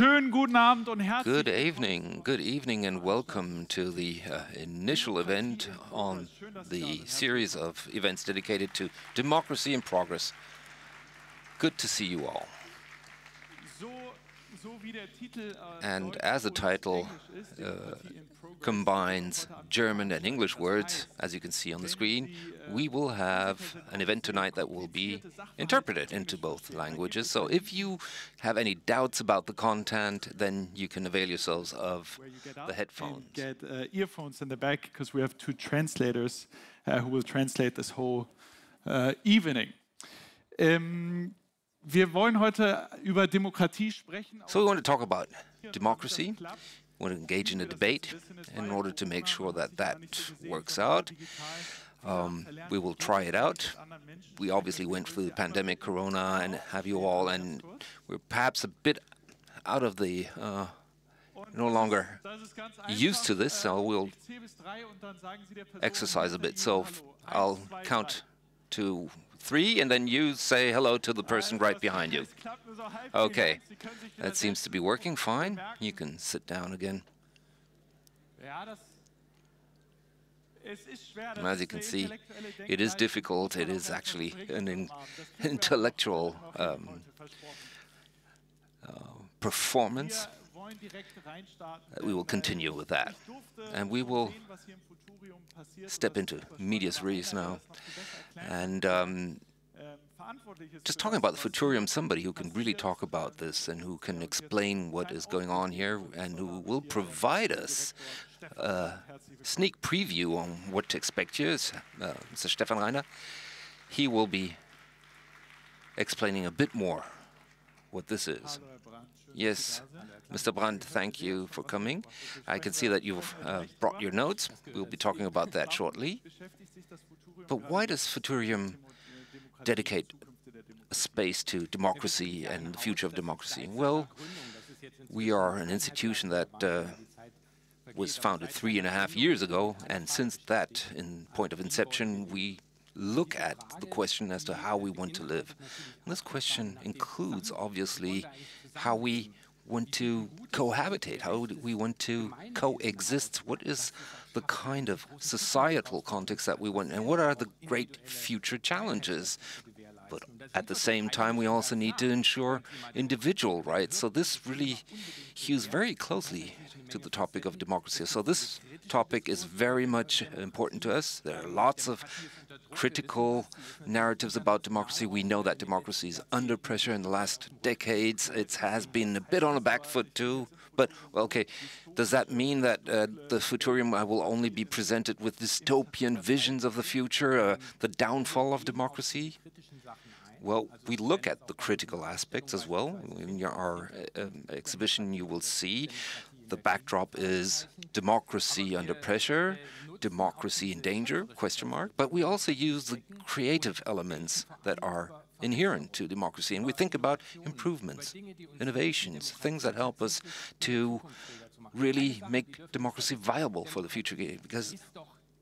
Schönen guten Abend und Good evening, and welcome to the initial event on the series of events dedicated to democracy and progress. Good to see you all. And as the title combines German and English words, as you can see on the screen, we will have an event tonight that will be interpreted into both languages. So if you have any doubts about the content, then you can avail yourselves of the headphones. Get earphones in the back, because we have two translators who will translate this whole evening. Wir wollen heute über Demokratie sprechen. So we want to talk about democracy. We want to engage in a debate in order to make sure that that works out. We will try it out. We obviously went through the pandemic, Corona, and have you all, and we're perhaps a bit out of the no longer used to this, so we'll exercise a bit. So I'll count to 3, and then you say hello to the person right behind you. Okay, that seems to be working fine. You can sit down again. As you can see, it is difficult. It is actually an intellectual performance. We will continue with that. And we will step into medias res now. And just talking about the Futurium, somebody who can really talk about this and who can explain what is going on here and who will provide us a sneak preview on what to expect here is Mr. Stefan Reiner. He will be explaining a bit more what this is. Yes, Mr. Brandt, thank you for coming. I can see that you've brought your notes. We'll be talking about that shortly. But why does Futurium dedicate a space to democracy and the future of democracy? Well, we are an institution that was founded 3.5 years ago, and since that point of inception, we look at the question as to how we want to live. And this question includes, obviously, how we want to cohabitate, how we want to coexist, what is the kind of societal context that we want, and what are the great future challenges. But at the same time, we also need to ensure individual rights. So this really hews very closely to the topic of democracy. So this topic is very much important to us. There are lots of critical narratives about democracy. We know that democracy is under pressure in the last decades. It has been a bit on the back foot too. But, well, okay, does that mean that the Futurium will only be presented with dystopian visions of the future, the downfall of democracy? Well, we look at the critical aspects as well. In our exhibition, you will see the backdrop is democracy under pressure, democracy in danger, question mark. But we also use the creative elements that are inherent to democracy. And we think about improvements, innovations, things that help us to really make democracy viable for the future. Because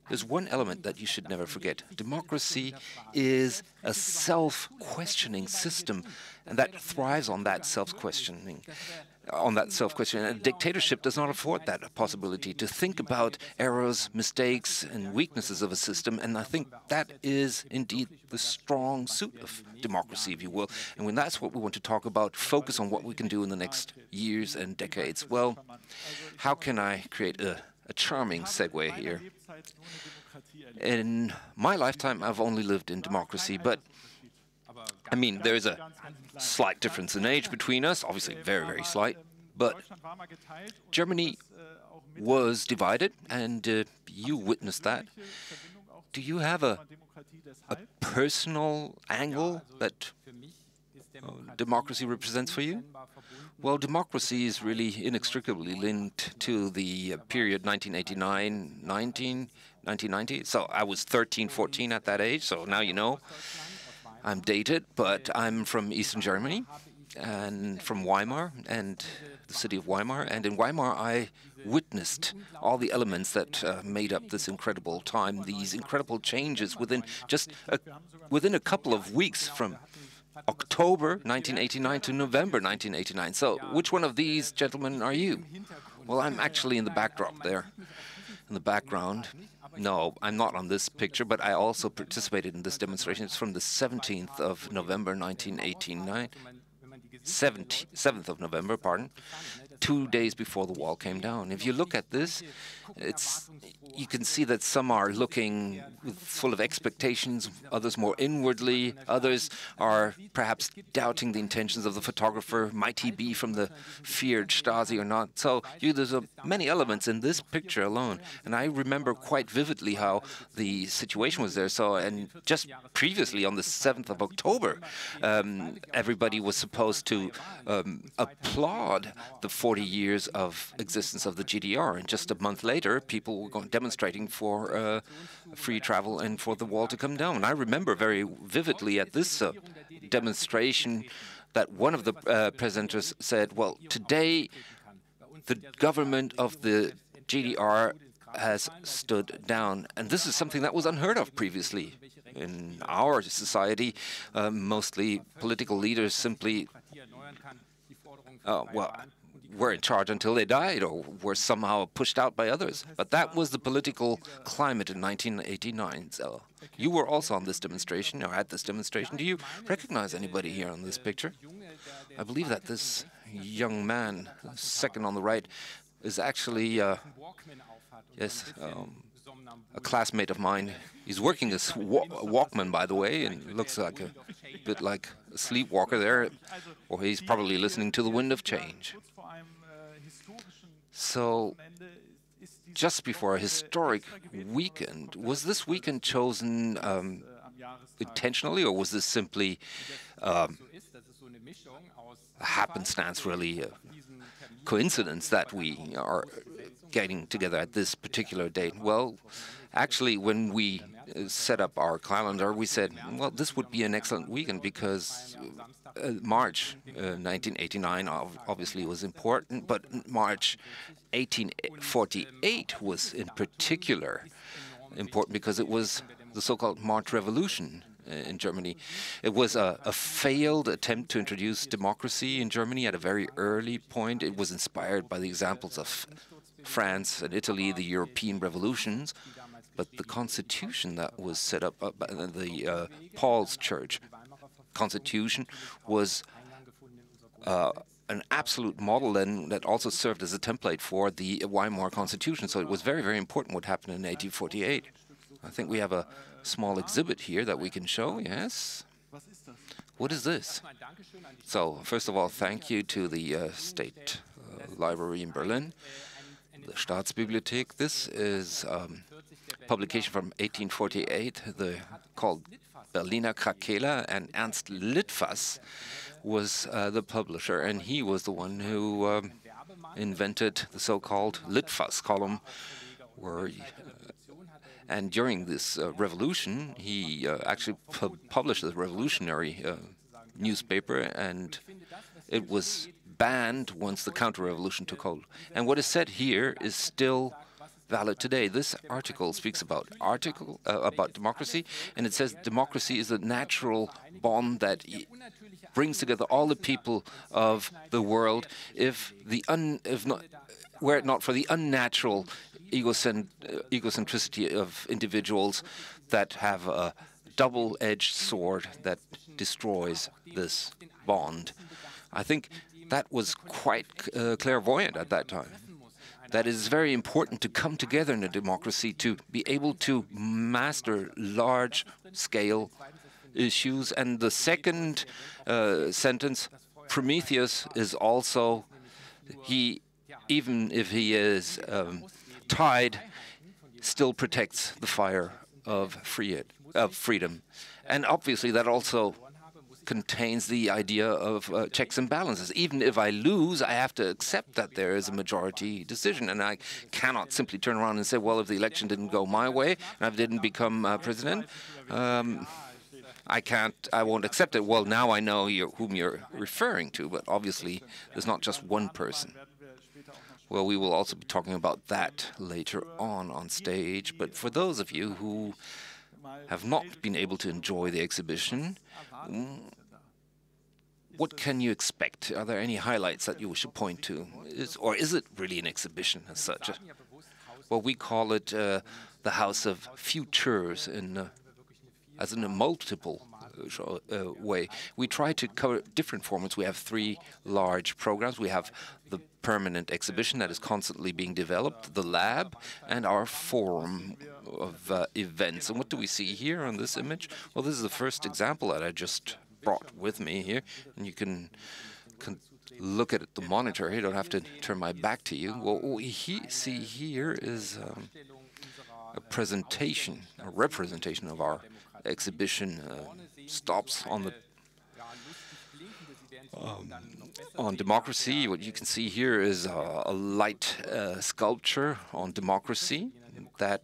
there's one element that you should never forget. Democracy is a self-questioning system, and that thrives on that self-questioning. And a dictatorship does not afford that possibility to think about errors, mistakes, and weaknesses of a system. And I think that is indeed the strong suit of democracy, if you will. And when that's what we want to talk about, focus on what we can do in the next years and decades. Well, how can I create a charming segue here? In my lifetime, I've only lived in democracy, but I mean, there's a slight difference in age between us, obviously very, very slight, but Germany was divided, and you witnessed that. Do you have a personal angle that democracy represents for you? Well, democracy is really inextricably linked to the period 1989-1990. So I was 13, 14 at that age, so now you know. I'm dated, but I'm from Eastern Germany and from Weimar and the city of Weimar. And in Weimar, I witnessed all the elements that made up this incredible time, these incredible changes within a couple of weeks from October 1989 to November 1989. So which one of these gentlemen are you? Well, I'm actually in the backdrop there, in the background. No, I'm not on this picture, but I also participated in this demonstration. It's from the 17th of November 1989, 7th of November, pardon, 2 days before the wall came down. If you look at this, you can see that some are looking full of expectations, others more inwardly, others are perhaps doubting the intentions of the photographer. Might he be from the feared Stasi or not? So there's many elements in this picture alone. And I remember quite vividly how the situation was there. So, and just previously on the 7th of October, everybody was supposed to applaud the 40 years of existence of the GDR. And just a month later, people were demonstrating for free travel and for the wall to come down. I remember very vividly at this demonstration that one of the presenters said, well, today the government of the GDR has stood down. And this is something that was unheard of previously. In our society, mostly political leaders simply were in charge until they died or were somehow pushed out by others. But that was the political climate in 1989. So you were also on this demonstration, or at this demonstration. Do you recognize anybody here on this picture? I believe that this young man, second on the right, is actually, yes, a classmate of mine. He's working as Walkman, by the way, and looks like a bit like a sleepwalker there, or he's probably listening to the wind of change. So, just before a historic weekend, was this weekend chosen intentionally, or was this simply a happenstance, really, a coincidence that we are getting together at this particular date? Well, actually, when we set up our calendar, we said, well, this would be an excellent weekend because March 1989 obviously was important, but March 1848 was in particular important because it was the so-called March Revolution in Germany. It was a failed attempt to introduce democracy in Germany at a very early point. It was inspired by the examples of France and Italy, the European revolutions, but the constitution that was set up by the Paul's Church constitution was an absolute model and that also served as a template for the Weimar Constitution. So it was very, very important what happened in 1848. I think we have a small exhibit here that we can show, yes? What is this? So, first of all, thank you to the State Library in Berlin, the Staatsbibliothek. This is a publication from 1848, called Berliner Krakela, and Ernst Litfass was the publisher, and he was the one who invented the so-called Litfass column, and during this revolution, he actually published a revolutionary newspaper, and it was banned once the counter-revolution took hold. And what is said here is still valid today. This article speaks about democracy, and it says democracy is a natural bond that brings together all the people of the world. Were it not for the unnatural egocentricity of individuals that have a double-edged sword that destroys this bond. I think that was quite clairvoyant at that time. That it is very important to come together in a democracy to be able to master large-scale issues. And the second sentence, Prometheus is also, even if he is tied, still protects the fire of freedom. And obviously that also contains the idea of checks and balances. Even if I lose, I have to accept that there is a majority decision, and I cannot simply turn around and say, well, if the election didn't go my way and I didn't become president, I won't accept it. Well, now I know whom you're referring to, but obviously there's not just one person. Well, we will also be talking about that later on stage, but for those of you who have not been able to enjoy the exhibition, what can you expect? Are there any highlights that you should point to? Or is it really an exhibition as such? Well, we call it the House of Futures as in a multiple way. We try to cover different formats. We have 3 large programs. We have the permanent exhibition that is constantly being developed, the lab, and our forum of events. And what do we see here on this image? Well, this is the first example that I just brought with me here, and you can look at the monitor. You don't have to turn my back to you. Well, what we see here is a presentation, a representation of our exhibition. Stops on democracy. What you can see here is a light sculpture on democracy that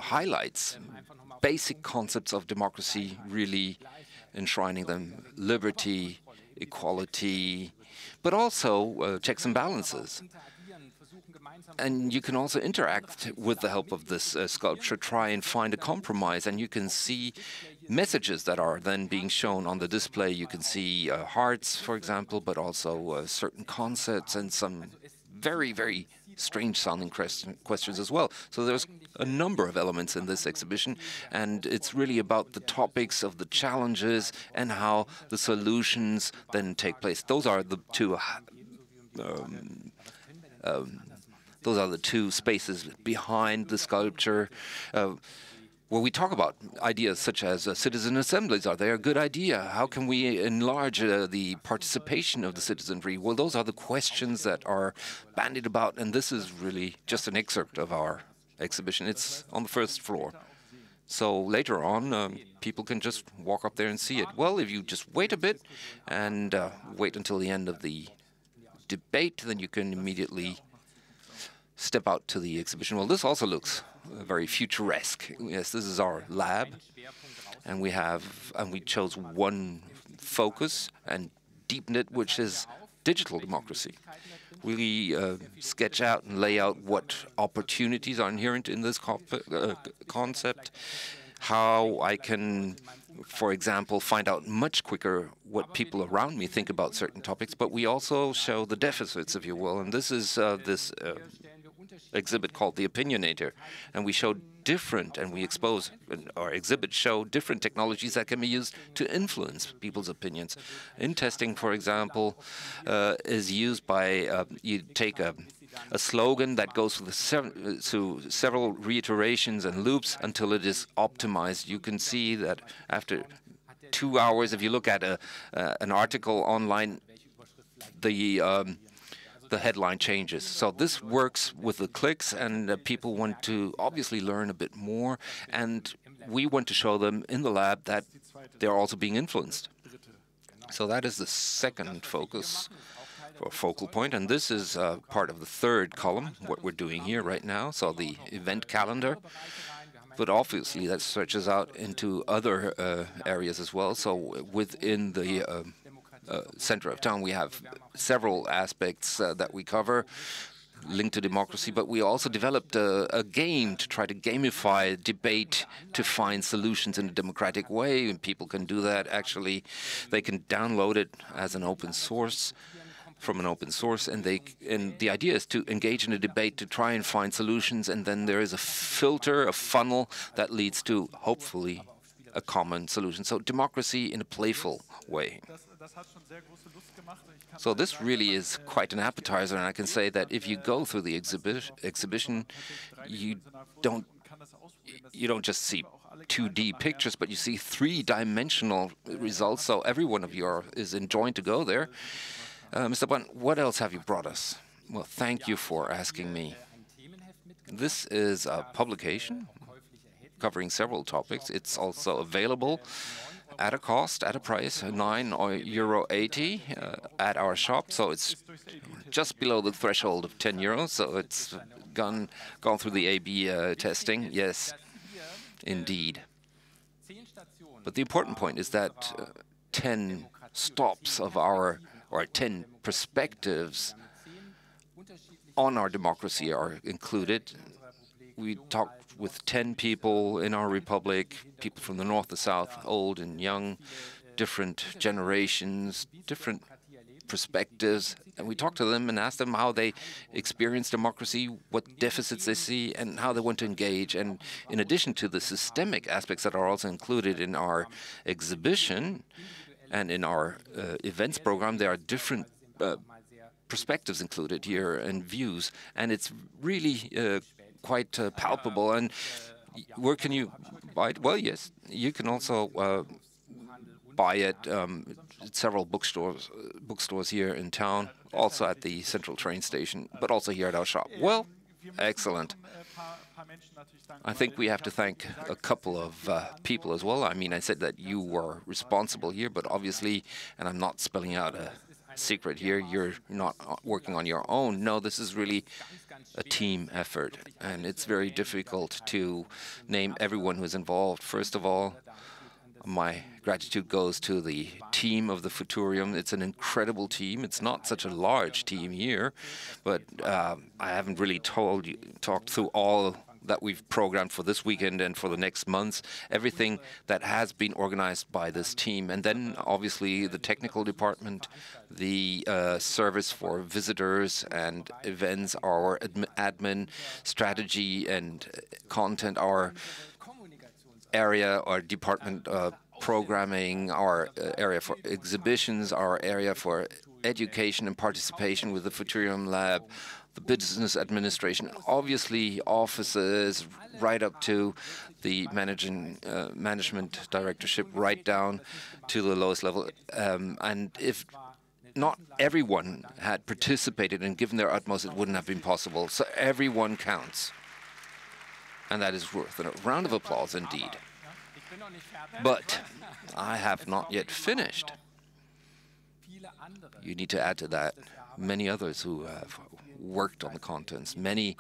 highlights basic concepts of democracy, really enshrining them: liberty, equality, but also checks and balances. And you can also interact with the help of this sculpture, try and find a compromise, and you can see messages that are then being shown on the display. You can see hearts, for example, but also certain concepts and some very, very strange-sounding questions as well. So there's a number of elements in this exhibition, and it's really about the topics of the challenges and how the solutions then take place. Those are the two spaces behind the sculpture, where we talk about ideas such as citizen assemblies. Are they a good idea? How can we enlarge the participation of the citizenry? Well, those are the questions that are bandied about, and this is really just an excerpt of our exhibition. It's on the first floor. So later on, people can just walk up there and see it. Well, if you just wait a bit and wait until the end of the debate, then you can immediately step out to the exhibition. Well, this also looks very futuresque. Yes, this is our lab, and we chose one focus and deepened it, which is digital democracy. We sketch out and lay out what opportunities are inherent in this concept, how I can, for example, find out much quicker what people around me think about certain topics, but we also show the deficits, if you will, and this is this exhibit called The Opinionator, and we show we expose, our exhibits show different technologies that can be used to influence people's opinions. In testing, for example, is used by, you take a slogan that goes through several reiterations and loops until it is optimized. You can see that after 2 hours, if you look at an article online, the headline changes. So this works with the clicks, and people want to obviously learn a bit more, and we want to show them in the lab that they're also being influenced. So that is the second focus, or focal point, and this is part of the third column, what we're doing here right now, so the event calendar. But obviously that stretches out into other areas as well. So within the center of town, we have several aspects that we cover linked to democracy, but we also developed a game to try to gamify debate to find solutions in a democratic way, and people can do that. Actually, they can download it as an open source, from an open source, and the idea is to engage in a debate to try and find solutions, and then there is a filter, a funnel that leads to, hopefully, a common solution. So democracy in a playful way. So this really is quite an appetizer, and I can say that if you go through the exhibition, you don't just see 2D pictures, but you see 3-dimensional results. So every one of you is enjoying to go there. Mr. Bun, what else have you brought us? Well, thank you for asking me. This is a publication covering several topics. It's also available at a cost, at a price, €9.80 at our shop. So it's just below the threshold of €10. So it's gone through the A/B testing. Yes, indeed. But the important point is that 10 stops of or 10 perspectives on our democracy are included. We talked with 10 people in our republic, people from the north, the south, old and young, different generations, different perspectives, and we talk to them and ask them how they experience democracy, what deficits they see, and how they want to engage. And in addition to the systemic aspects that are also included in our exhibition and in our events program, there are different perspectives included here and views, and it's really quite palpable. And where can you buy it? Well, yes, you can also buy it at several bookstores here in town, also at the central train station, but also here at our shop. Well, excellent. I think we have to thank a couple of people as well. I mean, I said that you were responsible here, but obviously, and I'm not spelling out a secret here, you're not working on your own. No, this is really a team effort, and it's very difficult to name everyone who's involved. First of all, my gratitude goes to the team of the Futurium. It's an incredible team. It's not such a large team here, but I haven't really talked through all that we've programmed for this weekend and for the next months, everything that has been organized by this team. And then obviously the technical department, the service for visitors and events, our admin, strategy and content, our area or department programming, our area for exhibitions, our area for education and participation with the Futurium Lab, the business administration, obviously offices, right up to the management directorship, right down to the lowest level. And if not everyone had participated and given their utmost, it wouldn't have been possible. So everyone counts. And that is worth a round of applause indeed. But I have not yet finished. You need to add to that many others who have worked on the contents, many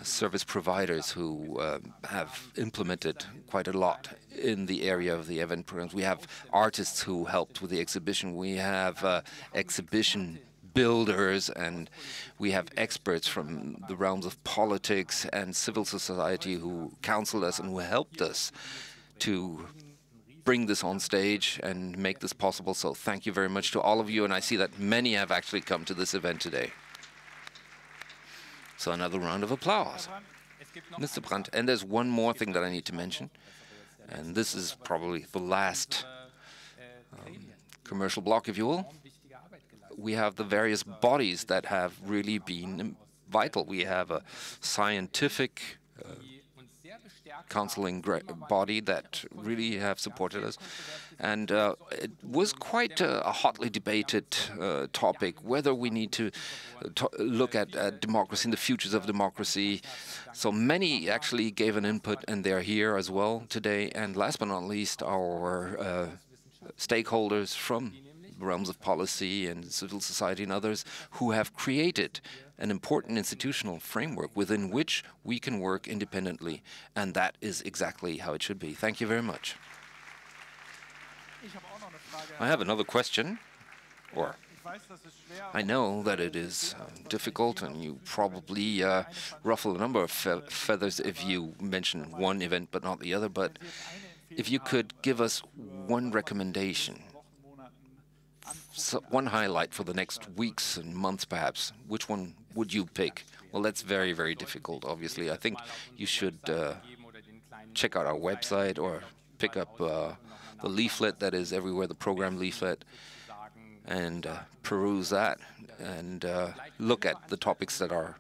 service providers who have implemented quite a lot in the area of the event programs. We have artists who helped with the exhibition. We have exhibition builders, and we have experts from the realms of politics and civil society who counseled us and who helped us to bring this on stage and make this possible. So thank you very much to all of you, and I see that many have actually come to this event today. So another round of applause. Mr. Brandt, and there's one more thing that I need to mention, and this is probably the last commercial block, if you will. We have the various bodies that have really been vital. We have a scientific counseling body that really have supported us. And it was quite a hotly debated topic, whether we need to look at democracy and the futures of democracy. So many actually gave an input, and they're here as well today. And last but not least, our stakeholders from the realms of policy and civil society and others who have created an important institutional framework within which we can work independently. And that is exactly how it should be. Thank you very much. I have another question, or I know that it is difficult, and you probably ruffle a number of feathers if you mention one event but not the other, but if you could give us one recommendation, so one highlight for the next weeks and months perhaps, which one would you pick? Well, that's very, very difficult, obviously. I think you should check out our website or pick up the leaflet that is everywhere, the program leaflet, and peruse that and look at the topics that are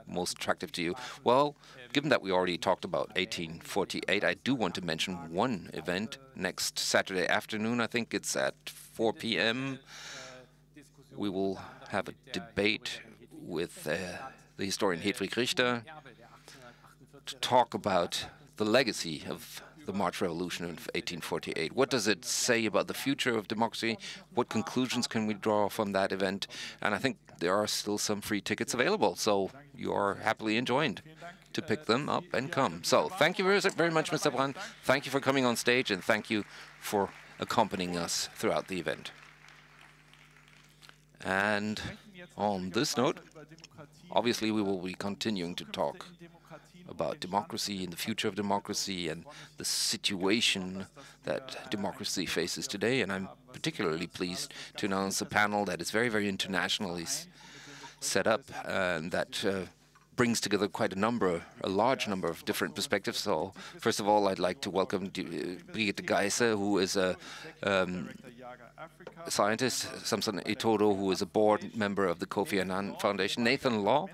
most attractive to you. Well, given that we already talked about 1848, I do want to mention one event next Saturday afternoon. I think it's at 4 p.m. We will have a debate with the historian Hedwig Richter to talk about the legacy of the March Revolution of 1848. What does it say about the future of democracy? What conclusions can we draw from that event? And I think there are still some free tickets available, so you are happily enjoined to pick them up and come. So thank you very much, Mr. Brandt. Thank you for coming on stage, and thank you for accompanying us throughout the event. And On this note, obviously we will be continuing to talk about democracy and the future of democracy and the situation that democracy faces today. And I'm particularly pleased to announce a panel that is very, very internationally set up and that brings together quite a large number of different perspectives. So first of all, I'd like to welcome Brigitte Geisse, who is a scientist, Samson Etodo, who is a board member of the Kofi Annan Foundation, Nathan Law,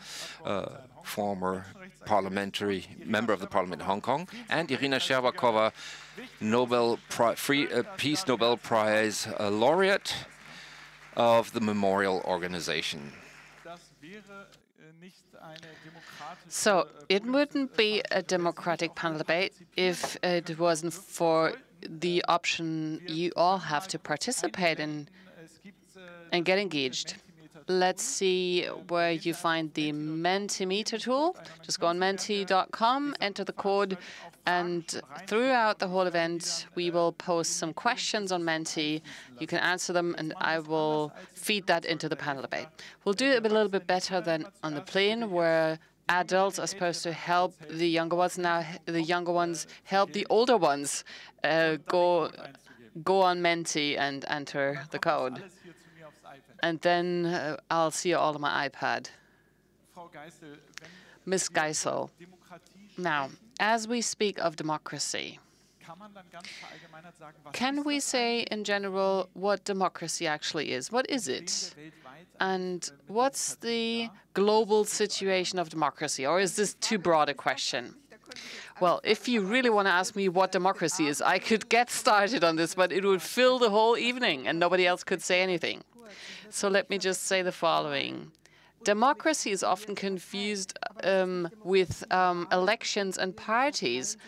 former parliamentary member of the Parliament of Hong Kong, and Irina Sherbakova, Peace Nobel Prize laureate of the Memorial Organization. So it wouldn't be a democratic panel debate if it wasn't for the option you all have to participate in and get engaged. Let's see where you find the Mentimeter tool. Just go on menti.com, enter the code, and throughout the whole event, we will post some questions on Menti. You can answer them, and I will feed that into the panel debate. We'll do it a little bit better than on the plane, where adults are supposed to help the younger ones. Now the younger ones help the older ones go on Menti and enter the code. And then I'll see you all on my iPad. Ms. Geisel. Now, as we speak of democracy, can we say in general what democracy actually is? What is it? And what's the global situation of democracy? Or is this too broad a question? Well, if you really want to ask me what democracy is, I could get started on this, but it would fill the whole evening and nobody else could say anything. So let me just say the following. Democracy is often confused with elections and parties,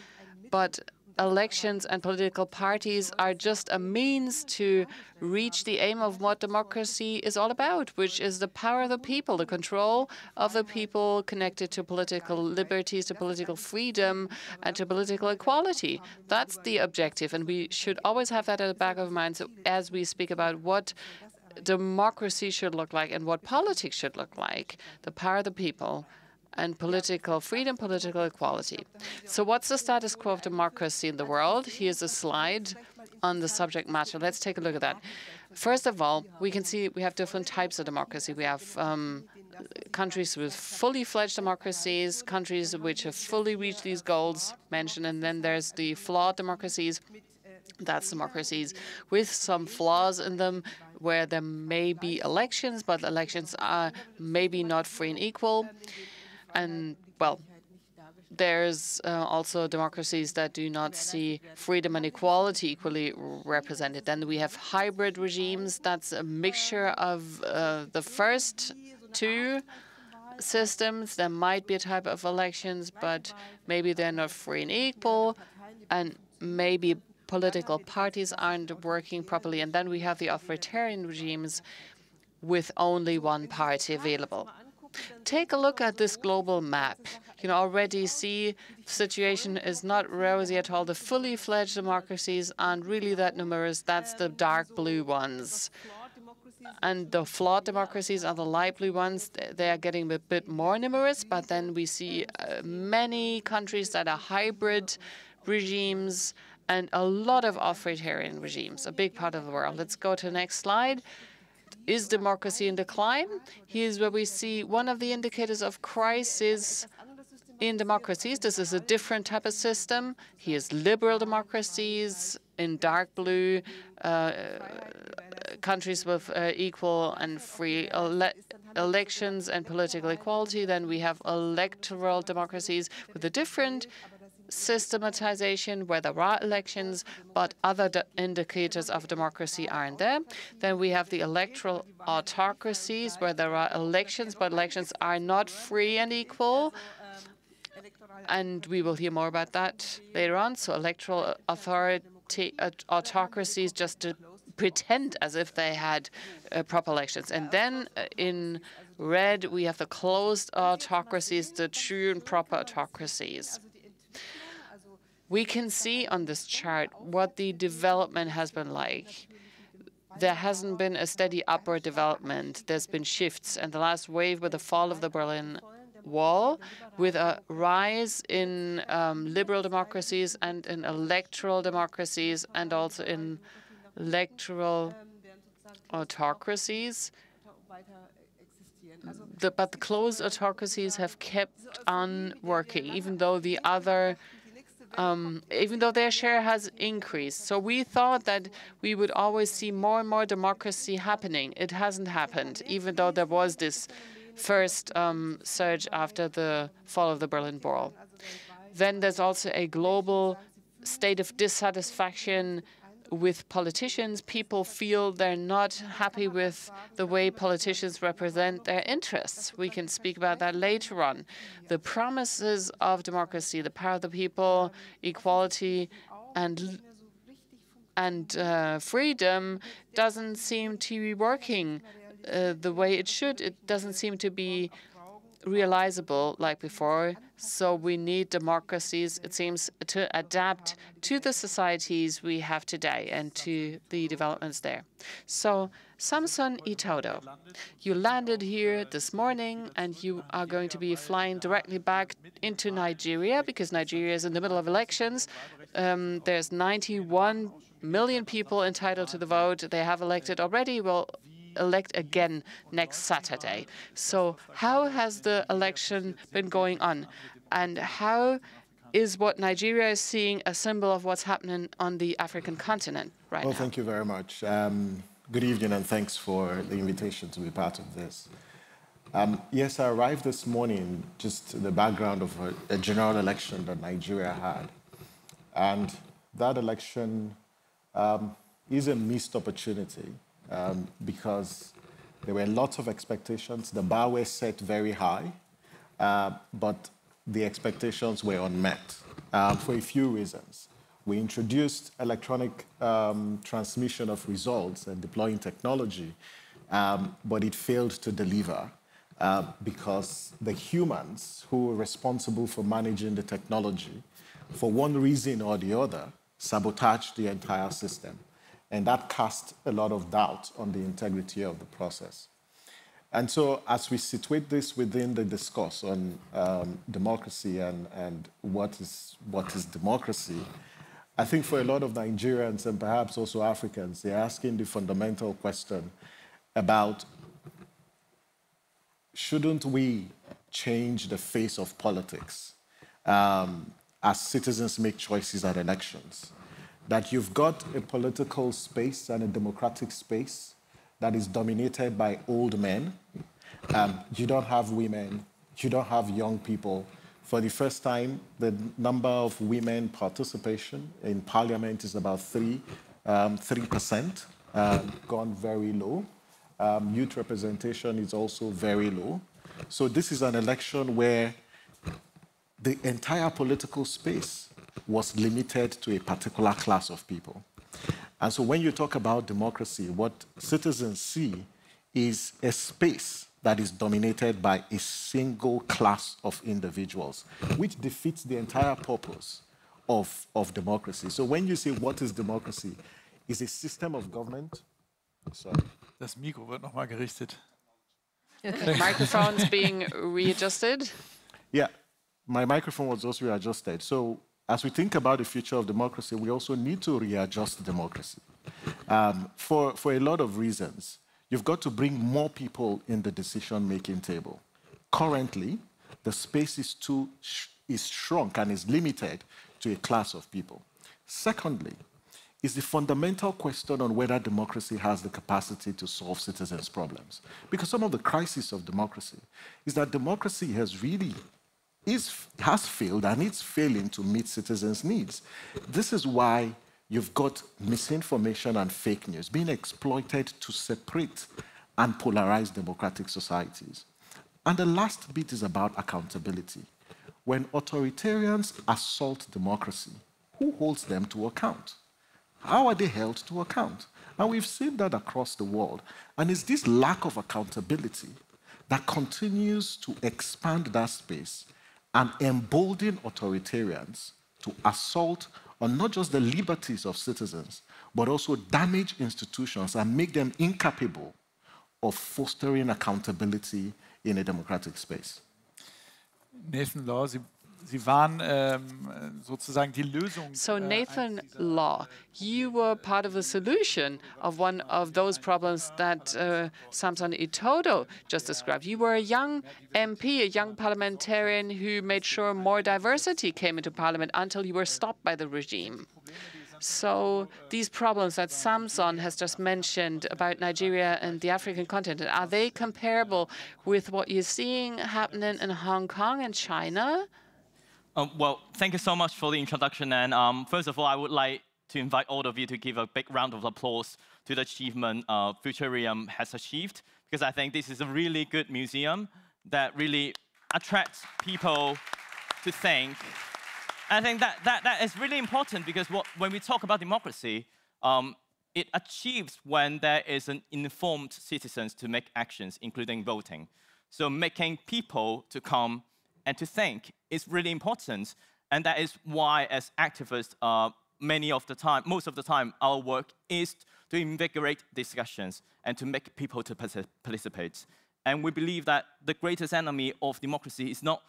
but elections and political parties are just a means to reach the aim of what democracy is all about, which is the power of the people, the control of the people connected to political liberties, to political freedom, and to political equality. That's the objective, and we should always have that at the back of our minds as we speak about what democracy should look like and what politics should look like, the power of the people, and political freedom, political equality. So what's the status quo of democracy in the world? Here's a slide on the subject matter. Let's take a look at that. First of all, we can see we have different types of democracy. We have countries with fully fledged democracies, countries which have fully reached these goals mentioned, and then there's the flawed democracies. That's democracies with some flaws in them, where there may be elections, but elections are maybe not free and equal. And, well, there's also democracies that do not see freedom and equality equally represented. Then we have hybrid regimes. That's a mixture of the first two systems. There might be a type of elections, but maybe they're not free and equal, and maybe political parties aren't working properly. And then we have the authoritarian regimes with only one party available. Take a look at this global map. You can already see the situation is not rosy at all. The fully fledged democracies aren't really that numerous. That's the dark blue ones. And the flawed democracies are the light blue ones. They are getting a bit more numerous, but then we see many countries that are hybrid regimes and a lot of authoritarian regimes, a big part of the world. Let's go to the next slide. Is democracy in decline? Here's where we see one of the indicators of crisis in democracies. This is a different type of system. Here's liberal democracies in dark blue, countries with equal and free elections and political equality. Then we have electoral democracies with a different systematization where there are elections, but other indicators of democracy aren't there. Then we have the electoral autocracies where there are elections, but elections are not free and equal. And we will hear more about that later on. So electoral autocracies just to pretend as if they had proper elections. And then in red, we have the closed autocracies, the true and proper autocracies. We can see on this chart what the development has been like. there hasn't been a steady upward development. There's been shifts, and the last wave with the fall of the Berlin Wall, with a rise in liberal democracies and in electoral democracies, and also in electoral autocracies. But the closed autocracies have kept on working, even though the other even though their share has increased. So we thought that we would always see more and more democracy happening. It hasn't happened, even though there was this first surge after the fall of the Berlin Wall. Then there's also a global state of dissatisfaction with politicians. People feel they're not happy with the way politicians represent their interests. We can speak about that later on. The promises of democracy, the power of the people, equality, and freedom doesn't seem to be working the way it should. It doesn't seem to be realizable like before. So we need democracies, it seems, to adapt to the societies we have today and to the developments there. So, Samson Itodo, you landed here this morning and you are going to be flying directly back into Nigeria because Nigeria is in the middle of elections. There's 91 million people entitled to the vote. They have elected already. Well, elect again next Saturday. So how has the election been going on? And how is what Nigeria is seeing a symbol of what's happening on the African continent right now? Well, thank you very much. Good evening, and thanks for the invitation to be part of this. Yes, I arrived this morning just the background of a general election that Nigeria had. And that election is a missed opportunity. Because there were lots of expectations. The bar was set very high, but the expectations were unmet for a few reasons. We introduced electronic transmission of results and deploying technology, but it failed to deliver because the humans who were responsible for managing the technology, for one reason or the other, sabotaged the entire system. And that cast a lot of doubt on the integrity of the process. And so as we situate this within the discourse on democracy and what is democracy, I think for a lot of Nigerians and perhaps also Africans, they're asking the fundamental question about, shouldn't we change the face of politics as citizens make choices at elections? That you've got a political space and a democratic space that is dominated by old men. You don't have women, you don't have young people. For the first time, the number of women participation in parliament is about 3%, gone very low. Youth representation is also very low. So this is an election where the entire political space was limited to a particular class of people. And so when you talk about democracy, what citizens see is a space that is dominated by a single class of individuals, which defeats the entire purpose of democracy. So when you say what is democracy, is a system of government. Sorry. Das Mikro wird noch mal gerichtet. Okay, microphone's being readjusted. Yeah, my microphone was also readjusted. So as we think about the future of democracy, we also need to readjust democracy for a lot of reasons. You've got to bring more people in the decision-making table. Currently, the space is shrunk and is limited to a class of people. Secondly, is the fundamental question on whether democracy has the capacity to solve citizens' problems. Because some of the crisis of democracy is that democracy has failed and it's failing to meet citizens' needs. This is why you've got misinformation and fake news being exploited to separate and polarize democratic societies. And the last bit is about accountability. When authoritarians assault democracy, who holds them to account? How are they held to account? And we've seen that across the world. And it's this lack of accountability that continues to expand that space and embolden authoritarians to assault on not just the liberties of citizens, but also damage institutions and make them incapable of fostering accountability in a democratic space. Nathan Law, Sie waren sozusagen die Lösung. So Nathan Law, you were part of the solution of one of those problems that Samson Itodo just described. You were a young MP, a young parliamentarian who made sure more diversity came into parliament until you were stopped by the regime. So these problems that Samson has just mentioned about Nigeria and the African continent, are they comparable with what you're seeing happening in Hong Kong and China? Well, thank you so much for the introduction. And first of all, I would like to invite all of you to give a big round of applause to the achievement Futurium has achieved, because I think this is a really good museum that really attracts people to think. I think that is really important, because when we talk about democracy, it achieves when there is an informed citizens to make actions, including voting. So making people to come and to think is really important. And that is why, as activists, most of the time, our work is to invigorate discussions and to make people to participate. And we believe that the greatest enemy of democracy is not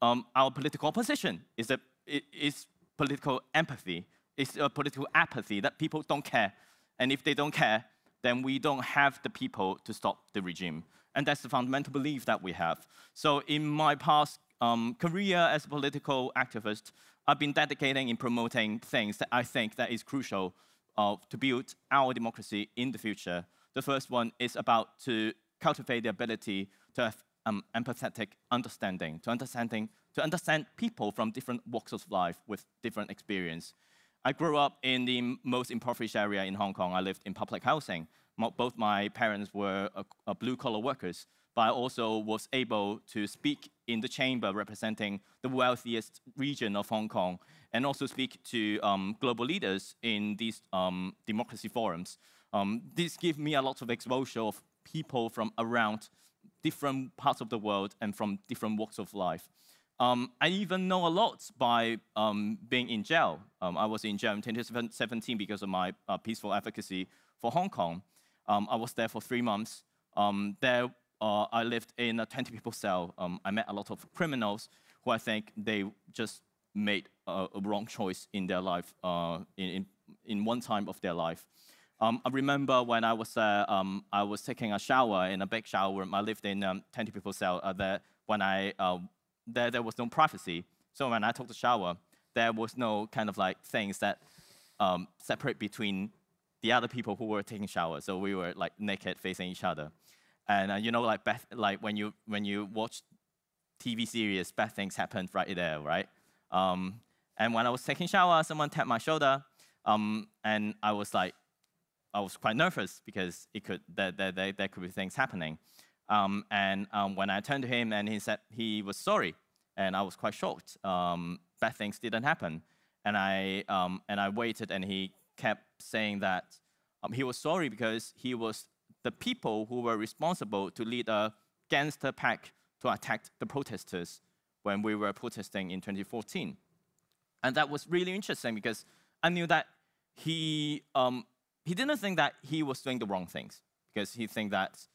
our political opposition, it's political empathy. It's a political apathy that people don't care. And if they don't care, then we don't have the people to stop the regime. And that's the fundamental belief that we have. So in my past career as a political activist, I've been dedicating in promoting things that I think that is crucial to build our democracy in the future. The first one is about to cultivate the ability to have empathetic understanding, to understand people from different walks of life with different experience. I grew up in the most impoverished area in Hong Kong. I lived in public housing. Both my parents were blue-collar workers, but I also was able to speak in the chamber representing the wealthiest region of Hong Kong, and also speak to global leaders in these democracy forums. This gave me a lot of exposure of people from around different parts of the world and from different walks of life. I even know a lot by being in jail. I was in jail in 2017 because of my peaceful advocacy for Hong Kong. I was there for 3 months. There, I lived in a 20-people cell. I met a lot of criminals who I think they just made a wrong choice in their life, in one time of their life. I remember when I was there, I was taking a shower in a big shower room. I lived in a 20-people cell. There was no privacy. So when I took the shower, there was no kind of like things that separate between the other people who were taking showers. So we were like naked facing each other. And you know, like when you watch TV series, bad things happen right there, right? And when I was taking shower, someone tapped my shoulder, and I was quite nervous because there could be things happening. When I turned to him and he said he was sorry, and I was quite shocked. Bad things didn't happen, and I waited, and he kept saying that he was sorry because he was the people who were responsible to lead a gangster pack to attack the protesters when we were protesting in 2014. And that was really interesting because I knew that he didn't think that he was doing the wrong things, because he think that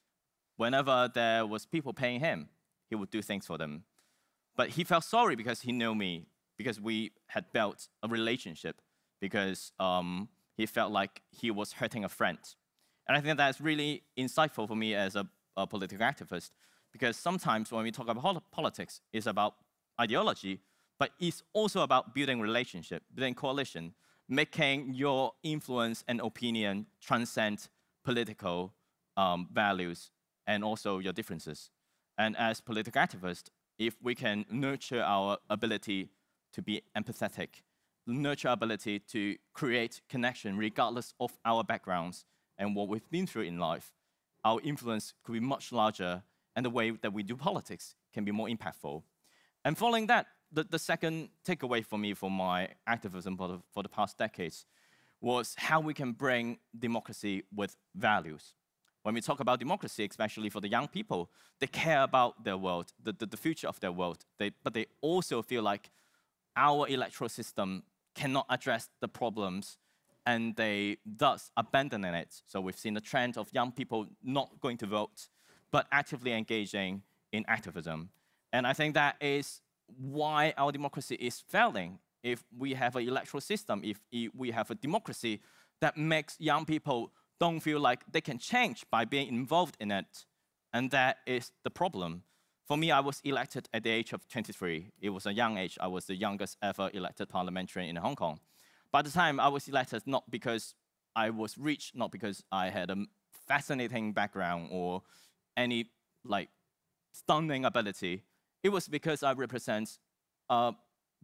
whenever there was people paying him, he would do things for them. But he felt sorry because he knew me, because we had built a relationship, because he felt like he was hurting a friend. And I think that's really insightful for me as a political activist, because sometimes when we talk about politics, it's about ideology, but it's also about building relationship, building coalition, making your influence and opinion transcend political values and also your differences. And as political activists, if we can nurture our ability to be empathetic, nurture our ability to create connection regardless of our backgrounds and what we've been through in life, our influence could be much larger, and the way that we do politics can be more impactful. And following that, the second takeaway for me for my activism for the past decades was how we can bring democracy with values. When we talk about democracy, especially for the young people, they care about their world, the future of their world, but they also feel like our electoral system cannot address the problems, and they thus abandoning it. So we've seen the trend of young people not going to vote, but actively engaging in activism. And I think that is why our democracy is failing. If we have an electoral system, if we have a democracy that makes young people don't feel like they can change by being involved in it, and that is the problem. For me, I was elected at the age of 23. It was a young age. I was the youngest ever elected parliamentarian in Hong Kong. By the time I was elected, not because I was rich, not because I had a fascinating background or any stunning ability, it was because I represent a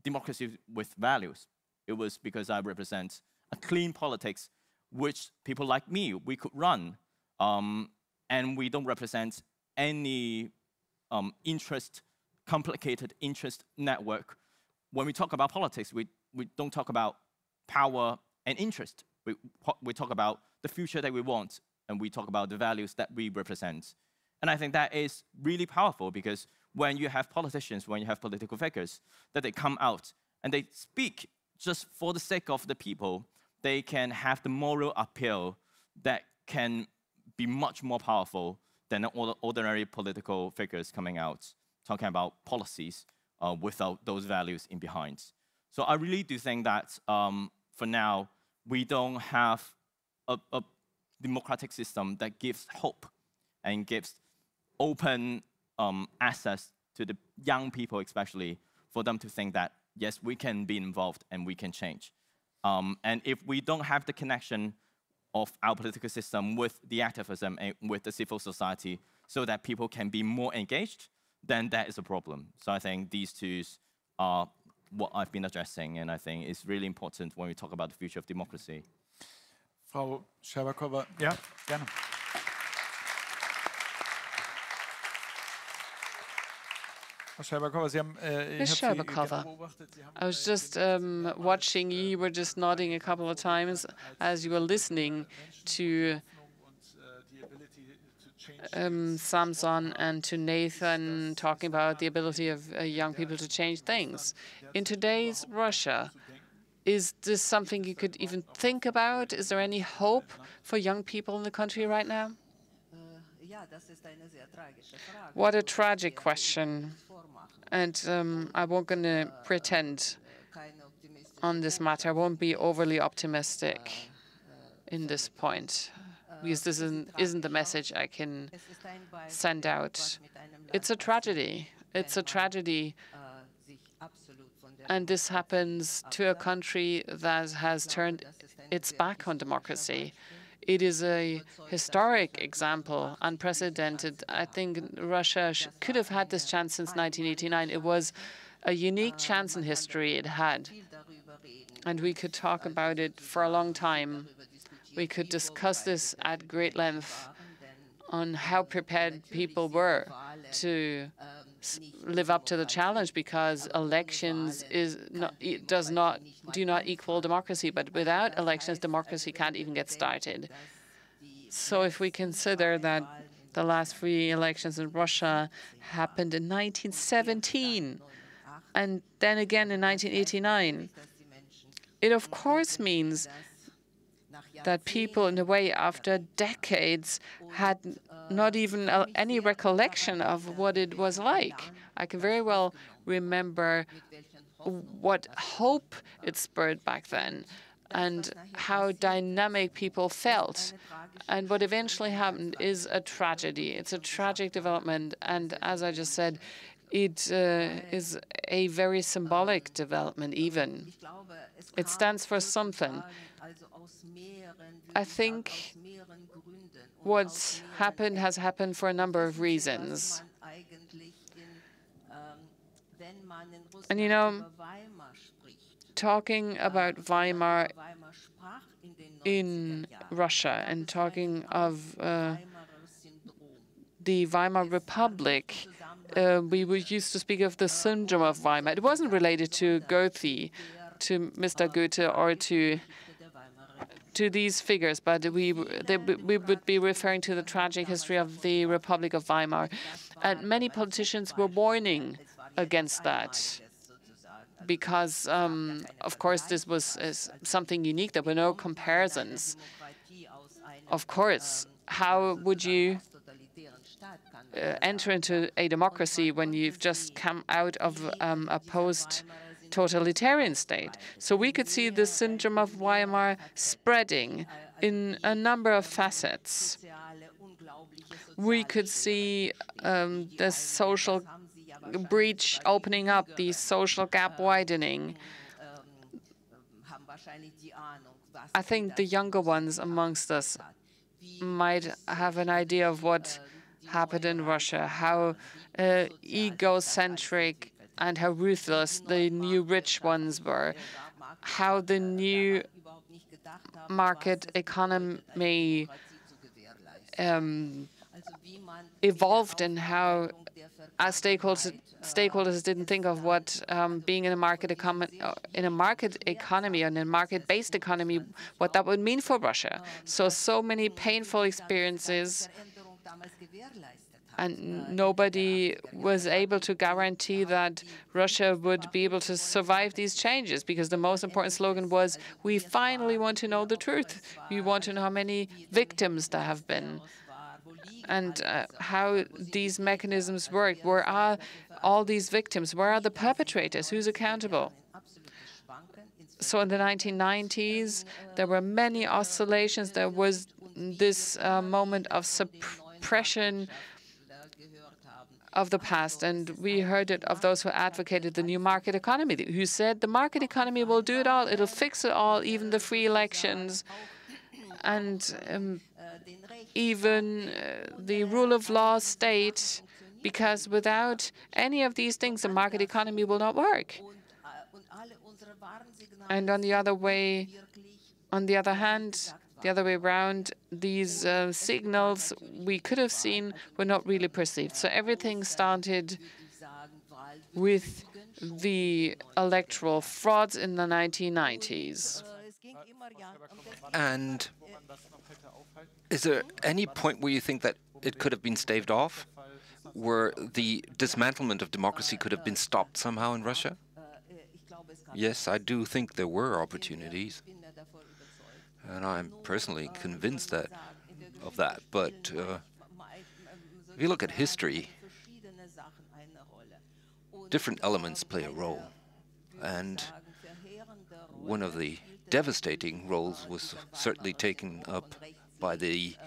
democracy with values. It was because I represent a clean politics which people like me, we could run. And we don't represent any complicated interest network. When we talk about politics, we don't talk about power and interest. We talk about the future that we want, and we talk about the values that we represent. And I think that is really powerful, because when you have politicians, when you have political figures, that they come out and they speak just for the sake of the people, they can have the moral appeal that can be much more powerful than ordinary political figures coming out talking about policies without those values in behind. So I really do think that for now, we don't have a democratic system that gives hope and gives open access to the young people, especially, for them to think that, yes, we can be involved and we can change. And if we don't have the connection of our political system with the activism and with the civil society so that people can be more engaged, then that is a problem. So I think these two are what I've been addressing, and I think it's really important when we talk about the future of democracy. Frau Scherbakova, ja, gerne. Ms. Scherbakova, I was just watching you. You were just nodding a couple of times as you were listening to Samson and to Nathan talking about the ability of young people to change things. In today's Russia, is this something you could even think about? Is there any hope for young people in the country right now? What a tragic question. And I won't going to pretend on this matter. I won't be overly optimistic in this point, because this isn't the message I can send out. It's a tragedy. It's a tragedy. And this happens to a country that has turned its back on democracy. It is a historic example, unprecedented. I think Russia could have had this chance since 1989. It was a unique chance in history it had. And we could talk about it for a long time. We could discuss this at great length on how prepared people were to live up to the challenge, because elections do not equal democracy. But without elections, democracy can't even get started. So if we consider that the last free elections in Russia happened in 1917 and then again in 1989, it of course means that people, in a way, after decades, had not even any recollection of what it was like. I can very well remember what hope it spurred back then and how dynamic people felt. And what eventually happened is a tragedy. It's a tragic development. And as I just said, it is a very symbolic development even. It stands for something. I think what's happened has happened for a number of reasons. And you know, talking about Weimar in Russia and talking of the Weimar Republic, we used to speak of the syndrome of Weimar. It wasn't related to Goethe, to Mr. Goethe, or to these figures, but we would be referring to the tragic history of the Republic of Weimar. And many politicians were warning against that. because, of course, this was something unique. There were no comparisons. Of course, how would you enter into a democracy when you've just come out of a post-totalitarian state? So we could see the syndrome of Weimar spreading in a number of facets. We could see the social breach opening up, the social gap widening. I think the younger ones amongst us might have an idea of what happened in Russia, how egocentric and how ruthless the new rich ones were, how the new market economy evolved, and how our stakeholders didn't think of what being in a market economy and a market-based economy, what that would mean for Russia. So many painful experiences, and nobody was able to guarantee that Russia would be able to survive these changes, because the most important slogan was, we finally want to know the truth. We want to know how many victims there have been and how these mechanisms work. Where are all these victims? Where are the perpetrators? Who's accountable? So in the 1990s, there were many oscillations. There was this moment of suppression of the past, and we heard it of those who advocated the new market economy, who said the market economy will do it all, it'll fix it all, even the free elections, and even the rule of law state, because without any of these things, the market economy will not work. And on the other hand, the other way around, these signals we could have seen were not really perceived. So everything started with the electoral frauds in the 1990s. And is there any point where you think that it could have been staved off, where the dismantlement of democracy could have been stopped somehow in Russia? Yes, I do think there were opportunities. And I'm personally convinced of that. But if you look at history, different elements play a role. And one of the devastating roles was certainly taken up by the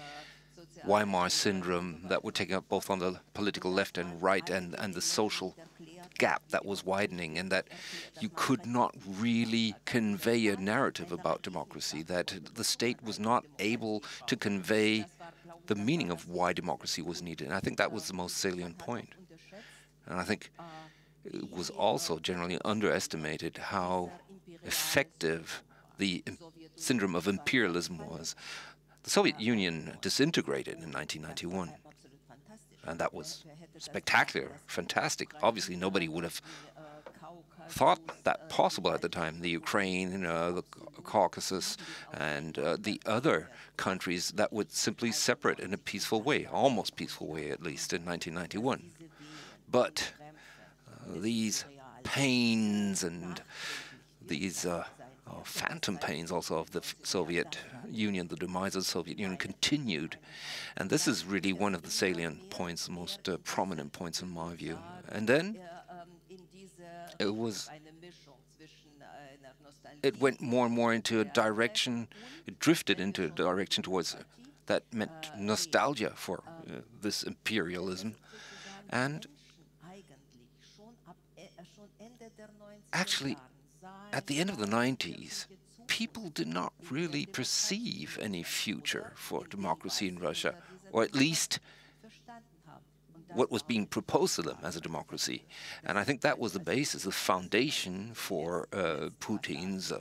Weimar syndrome that were taken up both on the political left and right, and the social gap that was widening, and that you could not really convey a narrative about democracy, that the state was not able to convey the meaning of why democracy was needed. And I think that was the most salient point. And I think it was also generally underestimated how effective the syndrome of imperialism was. The Soviet Union disintegrated in 1991. And that was spectacular, fantastic. Obviously, nobody would have thought that possible at the time. The Ukraine, the Caucasus, and the other countries that would simply separate in a peaceful way, almost peaceful way at least, in 1991. But these pains and these phantom pains also of the Soviet Union, the demise of the Soviet Union, continued. And this is really one of the salient points, the most prominent points in my view. And then it went more and more into a direction, it drifted into a direction towards that meant nostalgia for this imperialism. And actually, at the end of the 90s, people did not really perceive any future for democracy in Russia, or at least what was being proposed to them as a democracy. And I think that was the basis, the foundation for Putin's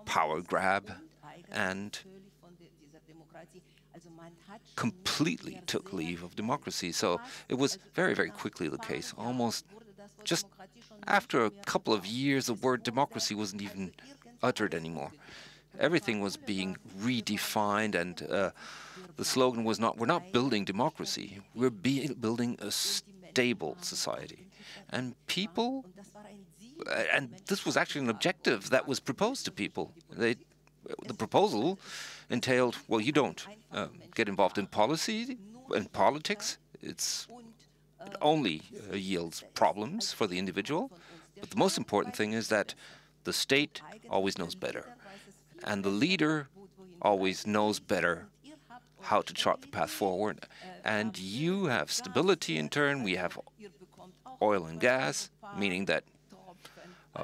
power grab, and completely took leave of democracy. So it was very, very quickly the case. Almost just after a couple of years, the word democracy wasn't even uttered anymore. Everything was being redefined, and the slogan was not, we're not building democracy, we're building a stable society. And people, and this was actually an objective that was proposed to people. The proposal entailed, well, you don't get involved in policy and politics. It only yields problems for the individual. But the most important thing is that the state always knows better. And the leader always knows better how to chart the path forward. And you have stability in turn. We have oil and gas, meaning that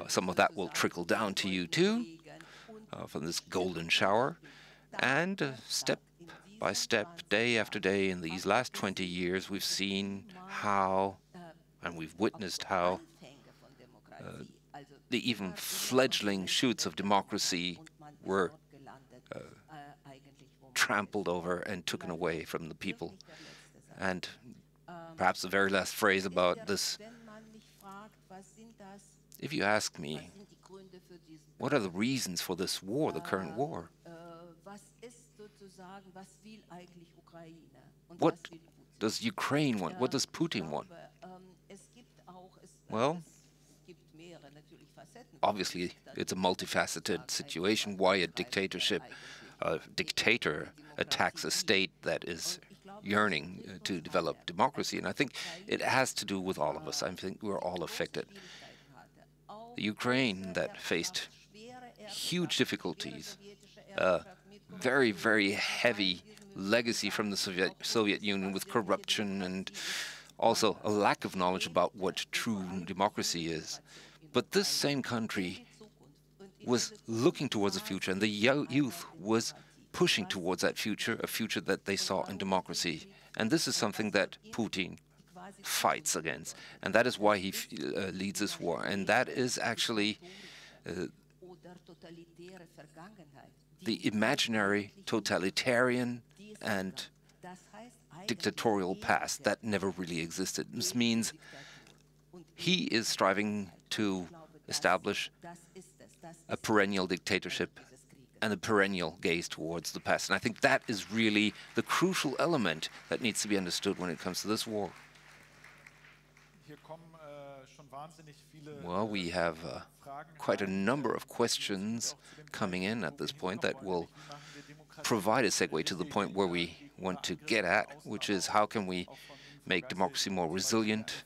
some of that will trickle down to you too, from this golden shower. And step by step, day after day, in these last 20 years, we've seen how, and we've witnessed how, the even fledgling shoots of democracy were trampled over and taken away from the people. And perhaps the very last phrase about this, if you ask me, what are the reasons for this war, the current war? What does Ukraine want? What does Putin want? Well, obviously, it's a multifaceted situation. Why a dictatorship? A dictator attacks a state that is yearning to develop democracy. And I think it has to do with all of us. I think we're all affected. The Ukraine that faced huge difficulties, very, very heavy legacy from the Soviet Union with corruption and also a lack of knowledge about what true democracy is. But this same country was looking towards the future, and the youth was pushing towards that future, a future that they saw in democracy. And this is something that Putin fights against, and that is why he leads this war. And that is actually the imaginary totalitarian and dictatorial past that never really existed. This means he is striving to establish a perennial dictatorship and a perennial gaze towards the past. And I think that is really the crucial element that needs to be understood when it comes to this war. Well, we have quite a number of questions coming in at this point that will provide a segue to the point where we want to get at, which is how can we make democracy more resilient,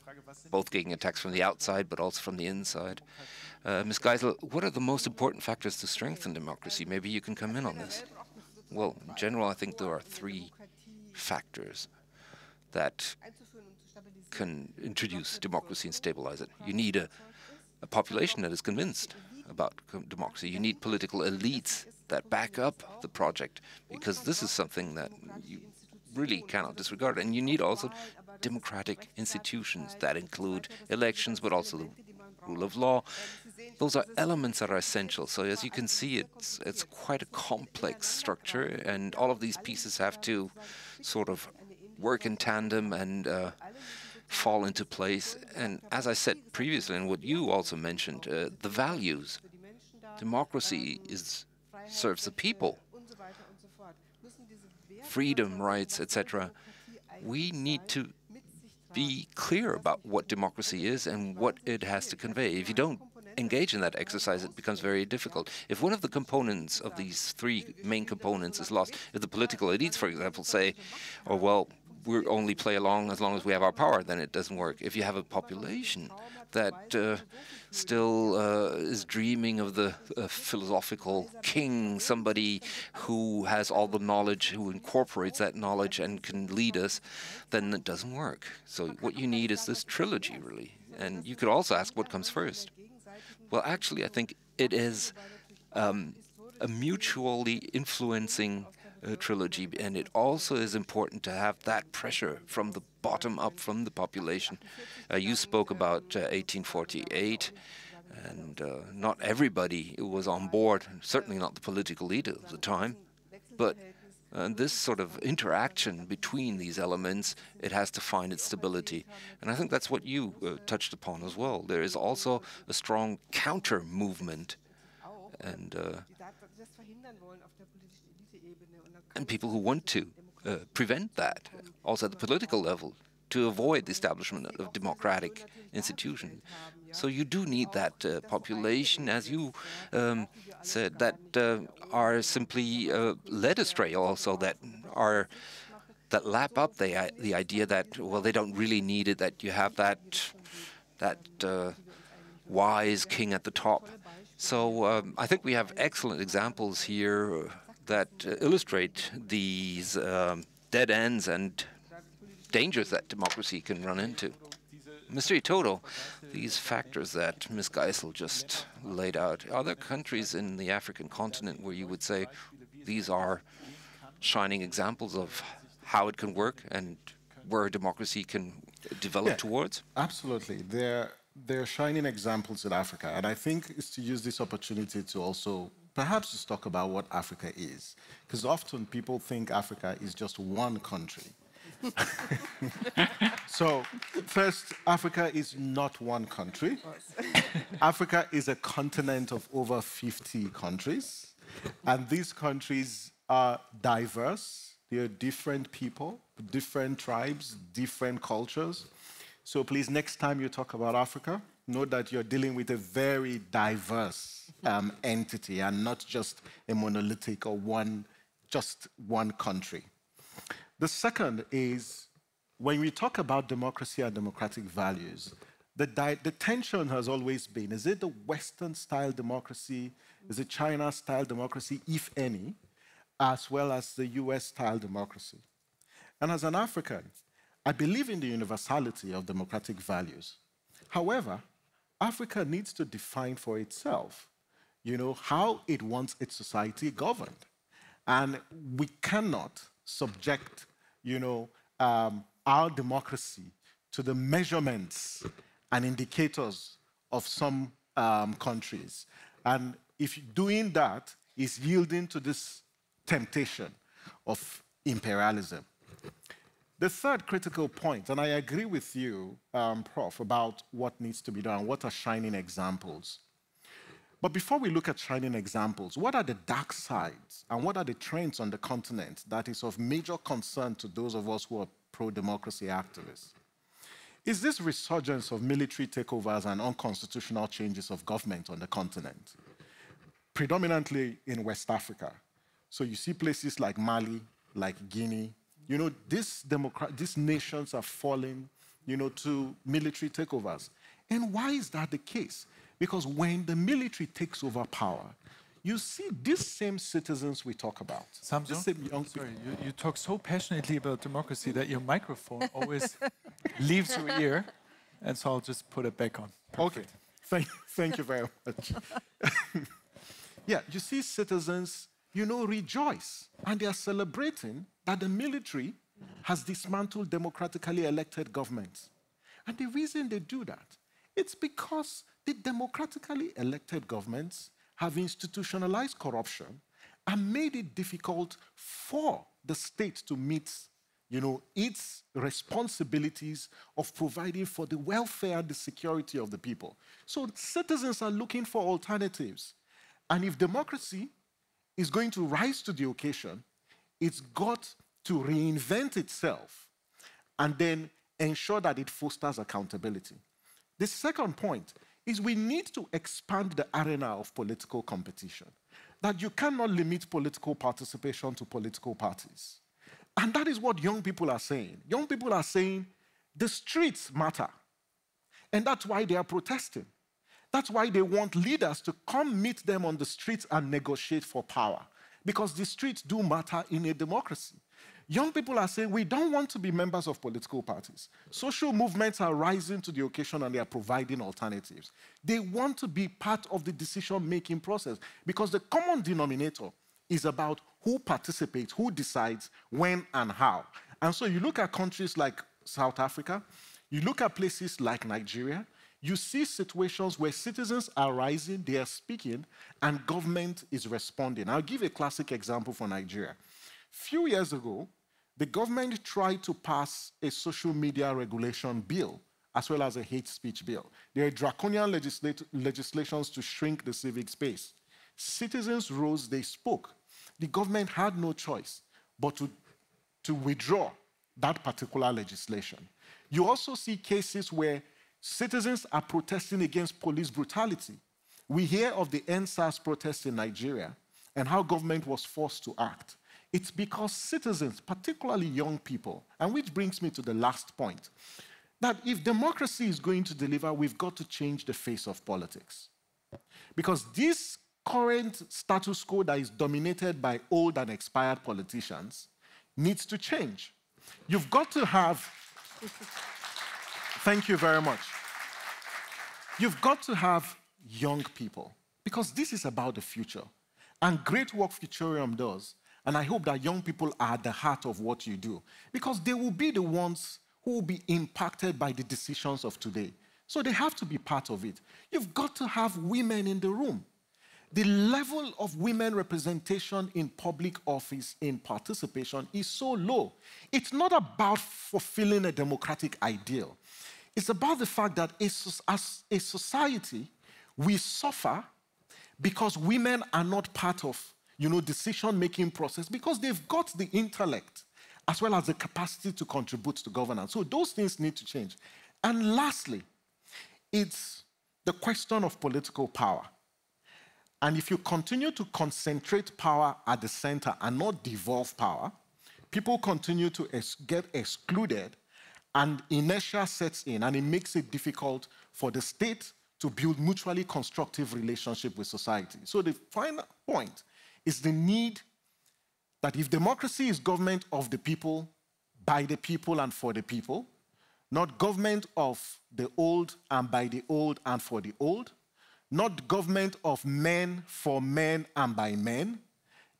both getting attacks from the outside but also from the inside. Ms. Geisel, what are the most important factors to strengthen democracy? Maybe you can come in on this. Well, in general, I think there are three factors that can introduce democracy and stabilize it. You need a population that is convinced about democracy. You need political elites that back up the project, because this is something that you really cannot disregard. And you need also democratic institutions that include elections, but also the rule of law. Those are elements that are essential. So as you can see, it's quite a complex structure, and all of these pieces have to sort of work in tandem and fall into place. And as I said previously, and what you also mentioned, the values. Democracy serves the people. Freedom, rights, etc. We need to be clear about what democracy is and what it has to convey. If you don't engage in that exercise, it becomes very difficult. If one of the components of these three main components is lost, if the political elites, for example, say, oh, well, we only play along as long as we have our power, then it doesn't work. If you have a population that still is dreaming of the philosophical king, somebody who has all the knowledge, who incorporates that knowledge and can lead us, then it doesn't work. So what you need is this trilogy, really. And you could also ask what comes first. Well, actually, I think it is a mutually influencing trilogy, and it also is important to have that pressure from the bottom up, from the population. You spoke about 1848, and not everybody was on board, certainly not the political leader of the time, but this sort of interaction between these elements, it has to find its stability. And I think that's what you touched upon as well. There is also a strong counter-movement, and people who want to prevent that, also at the political level. to avoid the establishment of democratic institutions. So you do need that population, as you said, that are simply led astray also, that lap up the idea that, well, they don't really need it, that you have that wise king at the top. So I think we have excellent examples here that illustrate these dead ends and dangers that democracy can run into. Mr. Itoto, these factors that Ms. Geisel just laid out, are there countries in the African continent where you would say these are shining examples of how it can work and where democracy can develop towards? Absolutely. There are shining examples in Africa, and I think it's to use this opportunity to also perhaps just talk about what Africa is, because often people think Africa is just one country. So first, Africa is not one country. Africa is a continent of over 50 countries, and these countries are diverse. They are different people, different tribes, different cultures. So please, next time you talk about Africa, know that you're dealing with a very diverse entity and not just a monolithic or just one country. The second is, when we talk about democracy and democratic values, the tension has always been, is it the Western-style democracy, is it China-style democracy, if any, as well as the US-style democracy? And as an African, I believe in the universality of democratic values. However, Africa needs to define for itself, how it wants its society governed. And we cannot subject, our democracy to the measurements and indicators of some countries. And if doing that is yielding to this temptation of imperialism. The third critical point, and I agree with you, Prof, about what needs to be done, what are shining examples. But before we look at shining examples, what are the dark sides and what are the trends on the continent that is of major concern to those of us who are pro-democracy activists? Is this resurgence of military takeovers and unconstitutional changes of government on the continent, predominantly in West Africa? So you see places like Mali, like Guinea. These nations are falling, to military takeovers. And why is that the case? Because when the military takes over power, you see these same citizens we talk about. Samson, sorry, you talk so passionately about democracy that your microphone always leaves your ear, and so I'll just put it back on. Perfect. Okay, thank you very much. Yeah, you see citizens, rejoice, and they are celebrating that the military has dismantled democratically elected governments. And the reason they do that, it's because the democratically elected governments have institutionalized corruption and made it difficult for the state to meet, its responsibilities of providing for the welfare and the security of the people. So citizens are looking for alternatives. And if democracy is going to rise to the occasion, it's got to reinvent itself and then ensure that it fosters accountability. The second point is we need to expand the arena of political competition, that you cannot limit political participation to political parties. And that is what young people are saying. Young people are saying the streets matter. And that's why they are protesting. That's why they want leaders to come meet them on the streets and negotiate for power, because the streets do matter in a democracy. Young people are saying we don't want to be members of political parties. Social movements are rising to the occasion and they are providing alternatives. They want to be part of the decision-making process because the common denominator is about who participates, who decides, when and how. And so you look at countries like South Africa, you look at places like Nigeria, you see situations where citizens are rising, they are speaking, and government is responding. I'll give a classic example for Nigeria. A few years ago, the government tried to pass a social media regulation bill as well as a hate speech bill. There are draconian legislations to shrink the civic space. Citizens rose, they spoke. The government had no choice but to withdraw that particular legislation. You also see cases where citizens are protesting against police brutality. We hear of the NSAS protests in Nigeria and how government was forced to act. It's because citizens, particularly young people, and which brings me to the last point, that if democracy is going to deliver, we've got to change the face of politics. Because this current status quo that is dominated by old and expired politicians needs to change. You've got to have... Thank you very much. You've got to have young people, because this is about the future. And great work Futurium does, and I hope that young people are at the heart of what you do, because they will be the ones who will be impacted by the decisions of today. So they have to be part of it. You've got to have women in the room. The level of women representation in public office, in participation, is so low. It's not about fulfilling a democratic ideal. It's about the fact that as a society, we suffer because women are not part of, decision-making process, because they've got the intellect as well as the capacity to contribute to governance. So those things need to change. And lastly, it's the question of political power. And if you continue to concentrate power at the center and not devolve power, people continue to get excluded, and inertia sets in, and it makes it difficult for the state to build mutually constructive relationship with society. So the final point is the need that if democracy is government of the people, by the people and for the people, not government of the old and by the old and for the old, not government of men for men and by men,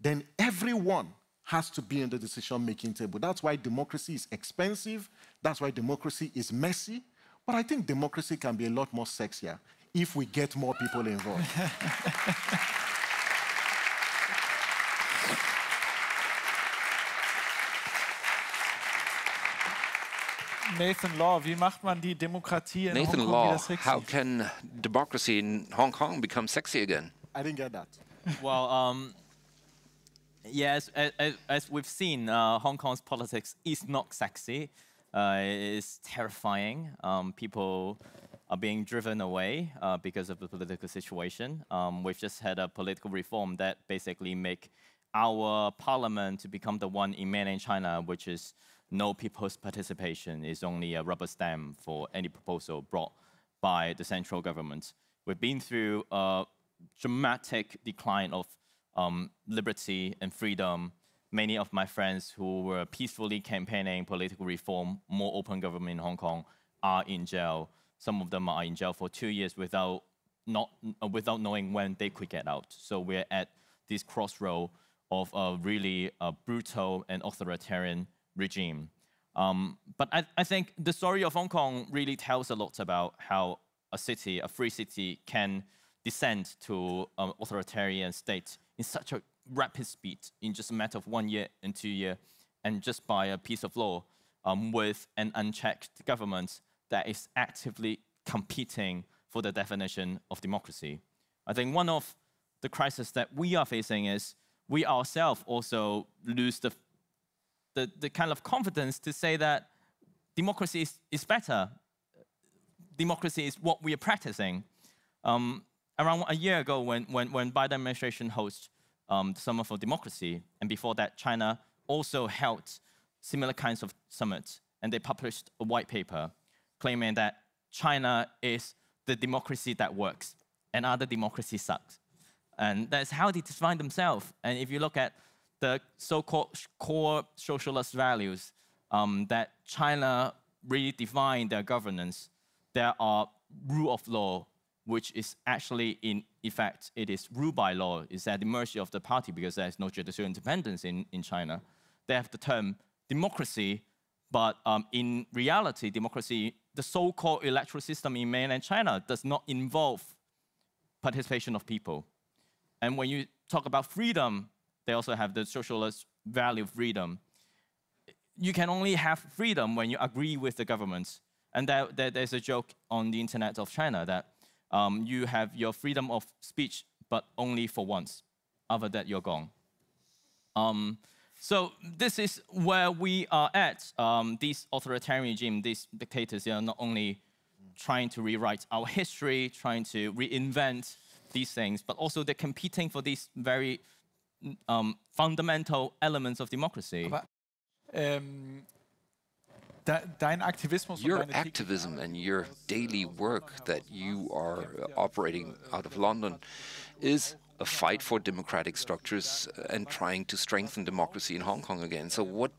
then everyone has to be in the decision-making table. That's why democracy is expensive. That's why democracy is messy. But I think democracy can be a lot more sexier if we get more people involved. Nathan Law, wie macht man die Demokratie in Nathan Hongkong Law, wieder sexy? how can democracy in Hong Kong become sexy again? I didn't get that. Well, yes, as we've seen, Hong Kong's politics is not sexy. It's terrifying. People are being driven away because of the political situation. We've just had a political reform that basically make our parliament to become the one in mainland China, which is no people's participation, is only a rubber stamp for any proposal brought by the central government. We've been through a dramatic decline of liberty and freedom. Many of my friends who were peacefully campaigning political reform, more open government in Hong Kong, are in jail. Some of them are in jail for 2 years without knowing when they could get out. So we're at this crossroad of a really brutal and authoritarian regime. But I think the story of Hong Kong really tells a lot about how a city, a free city, can descend to an authoritarian state in such a rapid speed, in just a matter of 1 year and 2 years, and just by a piece of law, with an unchecked government that is actively competing for the definition of democracy. I think one of the crises that we are facing is we ourselves also lose the kind of confidence to say that democracy is better. Democracy is what we are practicing. Around a year ago, when Biden administration hosted the Summit for Democracy, and before that, China also held similar kinds of summits, and they published a white paper claiming that China is the democracy that works, and other democracies suck. And that's how they define themselves. And if you look at the so-called core socialist values that China really define their governance, there are rule of law, which is actually, in effect, it is rule by law. It's at the mercy of the party because there's no judicial independence in China. They have the term democracy, but in reality, democracy, the so-called electoral system in mainland China does not involve participation of people. And when you talk about freedom, they also have the socialist value of freedom. You can only have freedom when you agree with the government. And there's a joke on the internet of China that you have your freedom of speech, but only for once. After that, you're gone. So this is where we are at. These authoritarian regime, these dictators, they are not only trying to rewrite our history, trying to reinvent these things, but also they're competing for these very fundamental elements of democracy. Aber, your activism and your daily work that you are operating out of London is a fight for democratic structures and trying to strengthen democracy in Hong Kong again. So what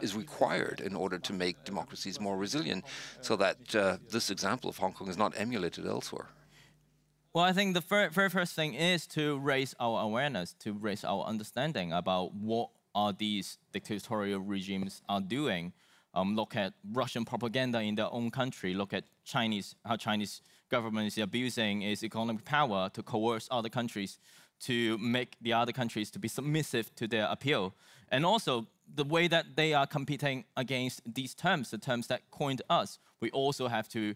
is required in order to make democracies more resilient so that this example of Hong Kong is not emulated elsewhere? Well, I think the very first thing is to raise our awareness, to raise our understanding about what are these dictatorial regimes are doing. Look at Russian propaganda in their own country. Look at how Chinese government is abusing its economic power to coerce other countries, to make the other countries to be submissive to their appeal. And also the way that they are competing against these terms, the terms that coined us. We also have to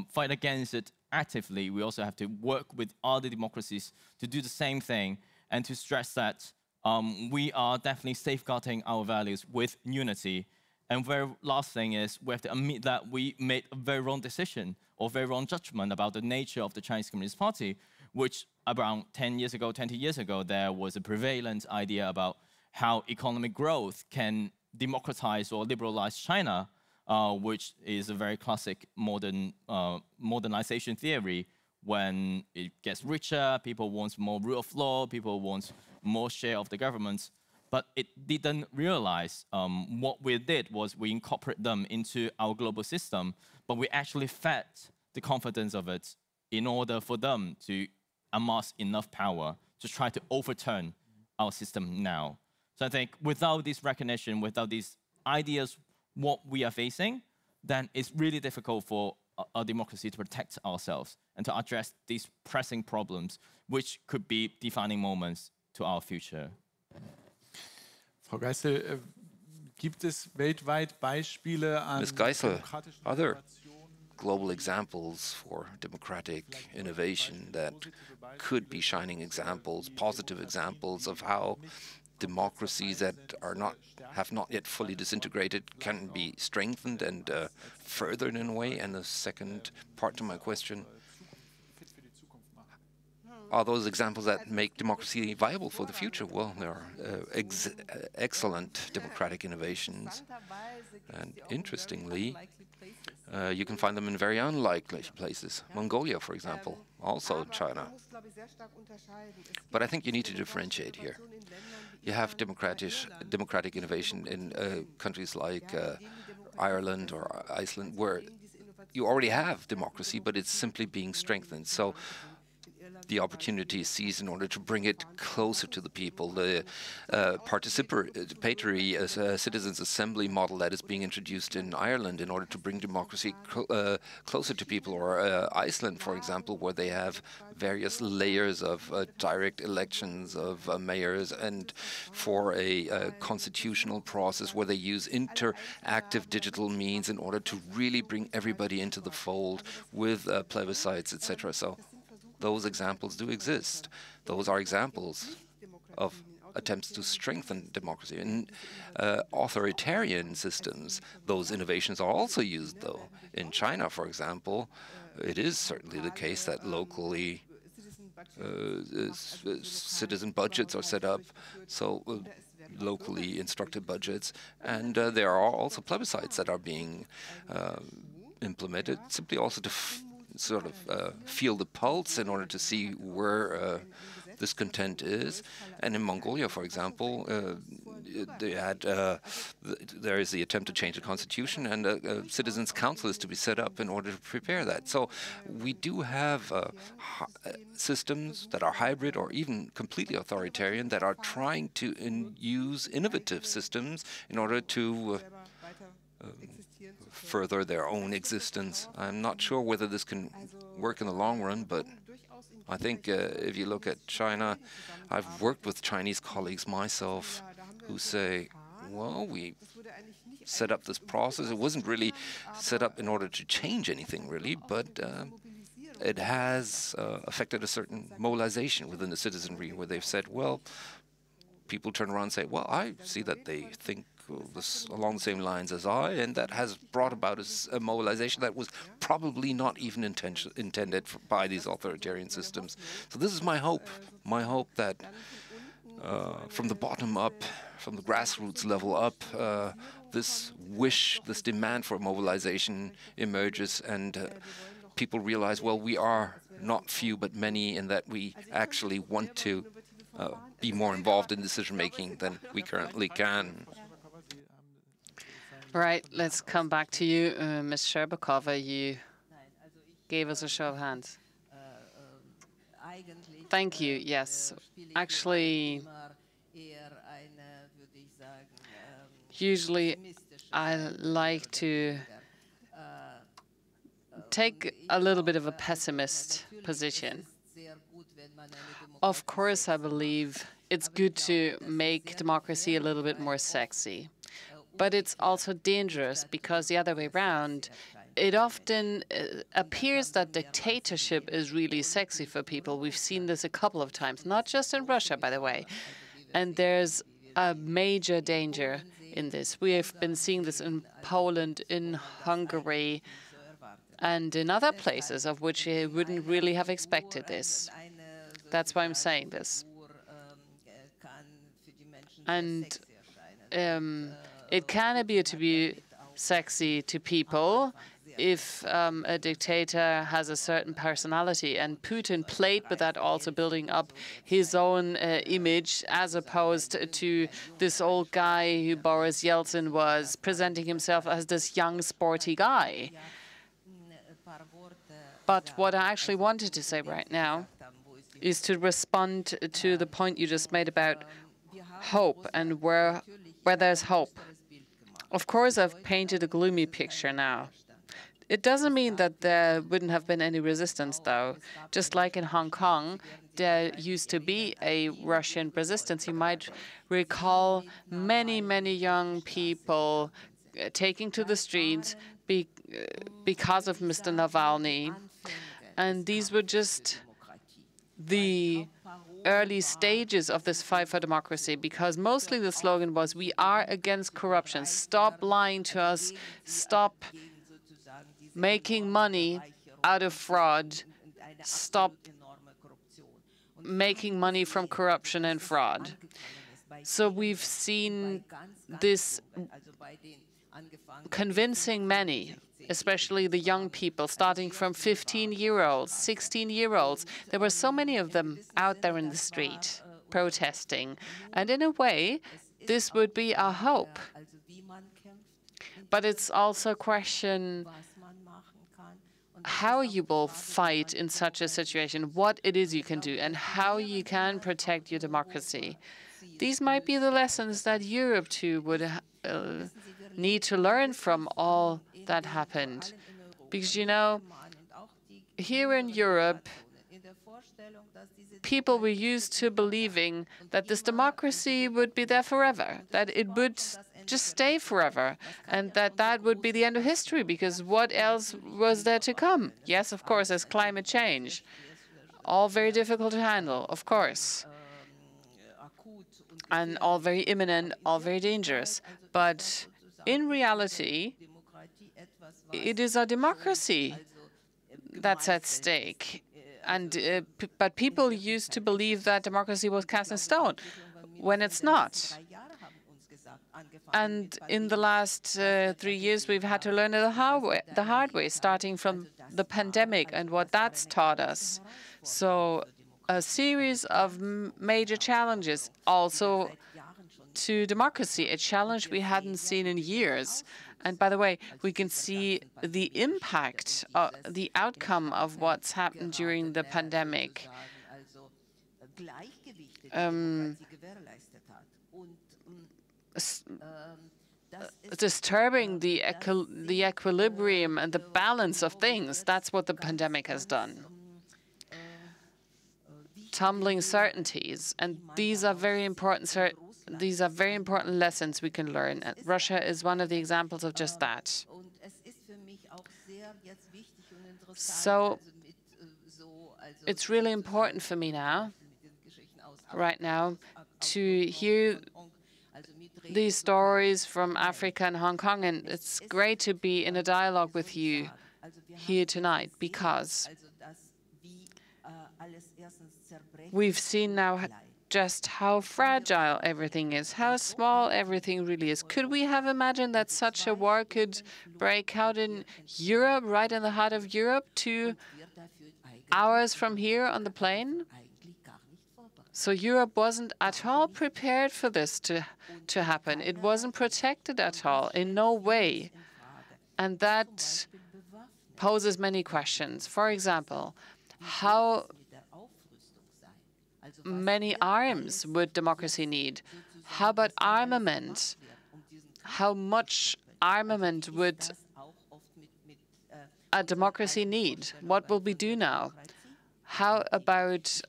fight against it actively. We also have to work with other democracies to do the same thing and to stress that we are definitely safeguarding our values with unity. And very last thing is we have to admit that we made a very wrong decision or very wrong judgment about the nature of the Chinese Communist Party, which around 10 years ago, 20 years ago, there was a prevalent idea about how economic growth can democratize or liberalize China, which is a very classic modernization theory. When it gets richer, people want more rule of law, people want more share of the government. But it didn't realize what we did was we incorporate them into our global system, but we actually fed the confidence of it in order for them to amass enough power to try to overturn our system now. So I think without this recognition, without these ideas, what we are facing, then it's really difficult for our democracy to protect ourselves and to address these pressing problems, which could be defining moments to our future. Frau Geisel, gibt es weltweit Beispiele an Ms. Geisel, demokratischen are there Innovationen, global examples for democratic innovation that could be shining examples, positive examples of how democracies that have not yet fully disintegrated can be strengthened and furthered in a way? And the second part to my question, are those examples that make democracy viable for the future? Well, there are excellent democratic innovations. And interestingly, you can find them in very unlikely places. Mongolia, for example, also China. But I think you need to differentiate here. You have democratic innovation in countries like Ireland or Iceland, where you already have democracy, but it's simply being strengthened. So the opportunity is seized in order to bring it closer to the people. The participatory citizens' assembly model that is being introduced in Ireland in order to bring democracy closer to people, or Iceland, for example, where they have various layers of direct elections of mayors, and for a constitutional process where they use interactive digital means in order to really bring everybody into the fold with plebiscites, etc. So those examples do exist. Those are examples of attempts to strengthen democracy. In authoritarian systems, those innovations are also used, though. In China, for example, it is certainly the case that locally citizen budgets are set up, so locally instructed budgets, and there are also plebiscites that are being implemented, simply also to sort of feel the pulse in order to see where discontent is. And in Mongolia, for example, there is the attempt to change the constitution, and a citizens' council is to be set up in order to prepare that. So we do have systems that are hybrid or even completely authoritarian that are trying to use innovative systems in order to further their own existence. I'm not sure whether this can work in the long run, but I think if you look at China, I've worked with Chinese colleagues myself who say, well, we set up this process. It wasn't really set up in order to change anything, really, but it has affected a certain mobilization within the citizenry where they've said, well, people turn around and say, well, I see that they think this along the same lines as I, and that has brought about a mobilization that was probably not even intended by these authoritarian systems. So this is my hope that from the bottom up, from the grassroots level up, this wish, this demand for mobilization emerges, and people realize, well, we are not few but many, and that we actually want to be more involved in decision-making than we currently can. Right, let's come back to you, Ms. Sherbakova. You gave us a show of hands. Thank you, yes. Actually, usually I like to take a little bit of a pessimist position. Of course, I believe it's good to make democracy a little bit more sexy. But it's also dangerous because the other way around, it often appears that dictatorship is really sexy for people. We've seen this a couple of times, not just in Russia, by the way. And there's a major danger in this. We have been seeing this in Poland, in Hungary, and in other places of which you wouldn't really have expected this. That's why I'm saying this. And it can appear to be sexy to people if a dictator has a certain personality. And Putin played with that, also building up his own image, as opposed to this old guy who Boris Yeltsin was, presenting himself as this young, sporty guy. But what I actually wanted to say right now is to respond to the point you just made about hope and where there's hope. Of course, I've painted a gloomy picture now. It doesn't mean that there wouldn't have been any resistance, though. Just like in Hong Kong, there used to be a Russian resistance. You might recall many, many young people taking to the streets because of Mr. Navalny. And these were just the early stages of this fight for democracy, because mostly the slogan was, we are against corruption. Stop lying to us. Stop making money out of fraud. Stop making money from corruption and fraud. So we've seen this convincing many, especially the young people, starting from 15-year-olds, 16-year-olds. There were so many of them out there in the street protesting. And in a way, this would be our hope. But it's also a question how you will fight in such a situation, what it is you can do, and how you can protect your democracy. These might be the lessons that Europe, too, would need to learn from all that happened. Because, you know, here in Europe, people were used to believing that this democracy would be there forever, that it would just stay forever, and that would be the end of history, because what else was there to come? Yes, of course, there's climate change. All very difficult to handle, of course. And all very imminent, all very dangerous. But in reality, it is our democracy that's at stake. And but people used to believe that democracy was cast in stone, when it's not. And in the last 3 years, we've had to learn it the hard way, starting from the pandemic and what that's taught us. So a series of major challenges, also to democracy, a challenge we hadn't seen in years. And by the way, we can see the impact, the outcome of what's happened during the pandemic. Disturbing the equilibrium and the balance of things. That's what the pandemic has done. Tumbling certainties, and these are very important. These are very important lessons we can learn. And Russia is one of the examples of just that. So it's really important for me now, right now, to hear these stories from Africa and Hong Kong, and it's great to be in a dialogue with you here tonight, because we've seen now just how fragile everything is, how small everything really is. Could we have imagined that such a war could break out in Europe, right in the heart of Europe, 2 hours from here on the plane? So Europe wasn't at all prepared for this to happen. It wasn't protected at all, in no way. And that poses many questions. For example, how many arms would democracy need? How about armament? How much armament would a democracy need? What will we do now? How about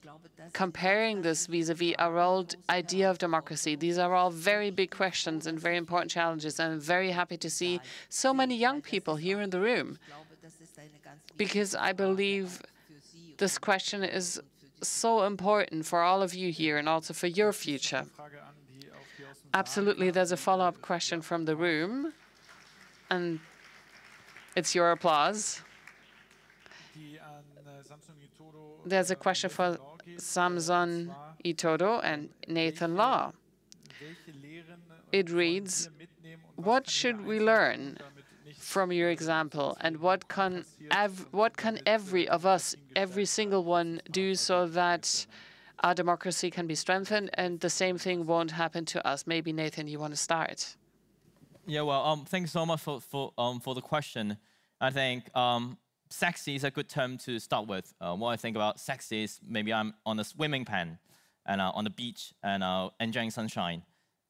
comparing this vis-à-vis our old idea of democracy? These are all very big questions and very important challenges. I'm very happy to see so many young people here in the room, because I believe this question is so important for all of you here and also for your future. Absolutely, there's a follow-up question from the room, and it's your applause. There's a question for Samson Itodo and Nathan Law. It reads, what should we learn from your example, and what can every of us, every single one, do so that our democracy can be strengthened and the same thing won't happen to us? Maybe, Nathan, you want to start? Yeah, well, thanks so much for the question. I think sexy is a good term to start with. What I think about sexy is maybe I'm on a swimming pan and on the beach and enjoying sunshine.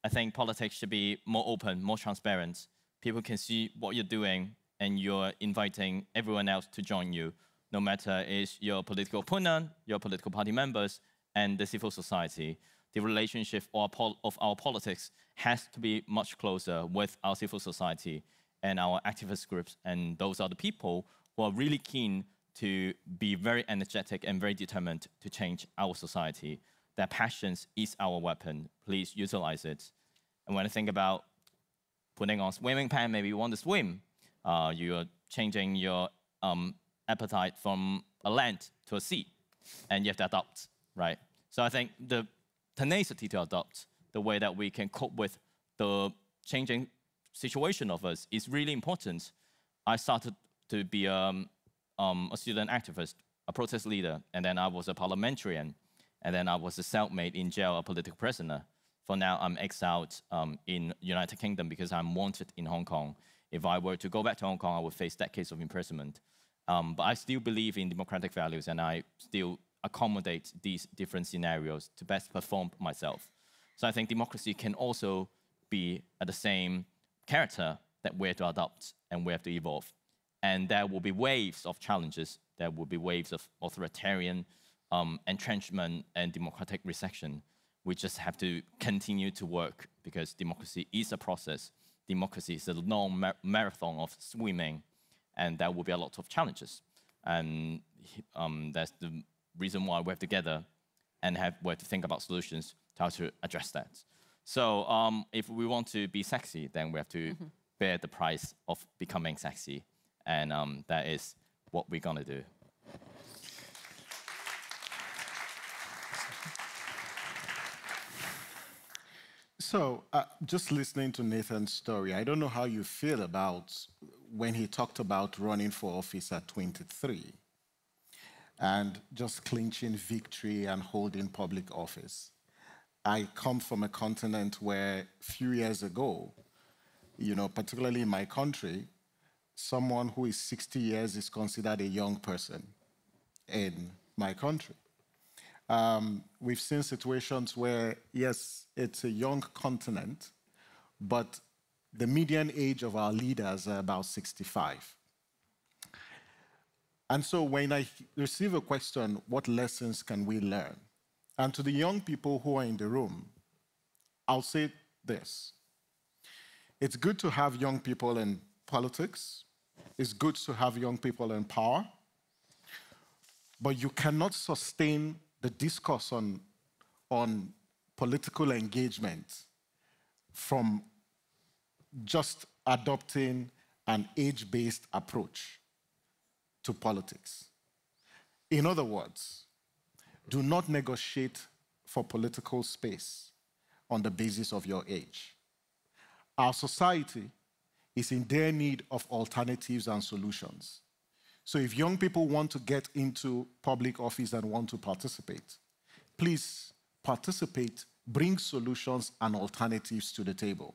I think politics should be more open, more transparent. People can see what you're doing, and you're inviting everyone else to join you, no matter is your political opponent, your political party members, and the civil society. The relationship of our politics has to be much closer with our civil society and our activist groups, and those are the people who are really keen to be very energetic and very determined to change our society. Their passions is our weapon. Please utilize it. And when I think about putting on swimming pan, maybe you want to swim. You're changing your appetite from a land to a sea, and you have to adopt, right? So I think the tenacity to adopt, the way that we can cope with the changing situation of us, is really important. I started to be a student activist, a protest leader, and then I was a parliamentarian, and then I was a cellmate in jail, a political prisoner. For now, I'm exiled in United Kingdom because I'm wanted in Hong Kong. If I were to go back to Hong Kong, I would face decades of imprisonment. But I still believe in democratic values, and I still accommodate these different scenarios to best perform myself. So I think democracy can also be at the same character that we have to adopt and we have to evolve. And there will be waves of challenges. There will be waves of authoritarian entrenchment and democratic recession. We just have to continue to work, because democracy is a process. Democracy is a long marathon of swimming, and there will be a lot of challenges. And that's the reason why we have to gather and we have to think about solutions to how to address that. So if we want to be sexy, then we have to bear the price of becoming sexy. And that is what we're going to do. So, just listening to Nathan's story, I don't know how you feel about when he talked about running for office at 23 and just clinching victory and holding public office. I come from a continent where a few years ago, you know, particularly in my country, someone who is 60 years is considered a young person in my country. We've seen situations where, yes, it's a young continent, but the median age of our leaders are about 65. And so when I receive a question, what lessons can we learn? And to the young people who are in the room, I'll say this. It's good to have young people in politics. It's good to have young people in power. But you cannot sustain the discourse on political engagement from just adopting an age-based approach to politics. In other words, do not negotiate for political space on the basis of your age. Our society is in dire need of alternatives and solutions. So if young people want to get into public office and want to participate, please participate, bring solutions and alternatives to the table.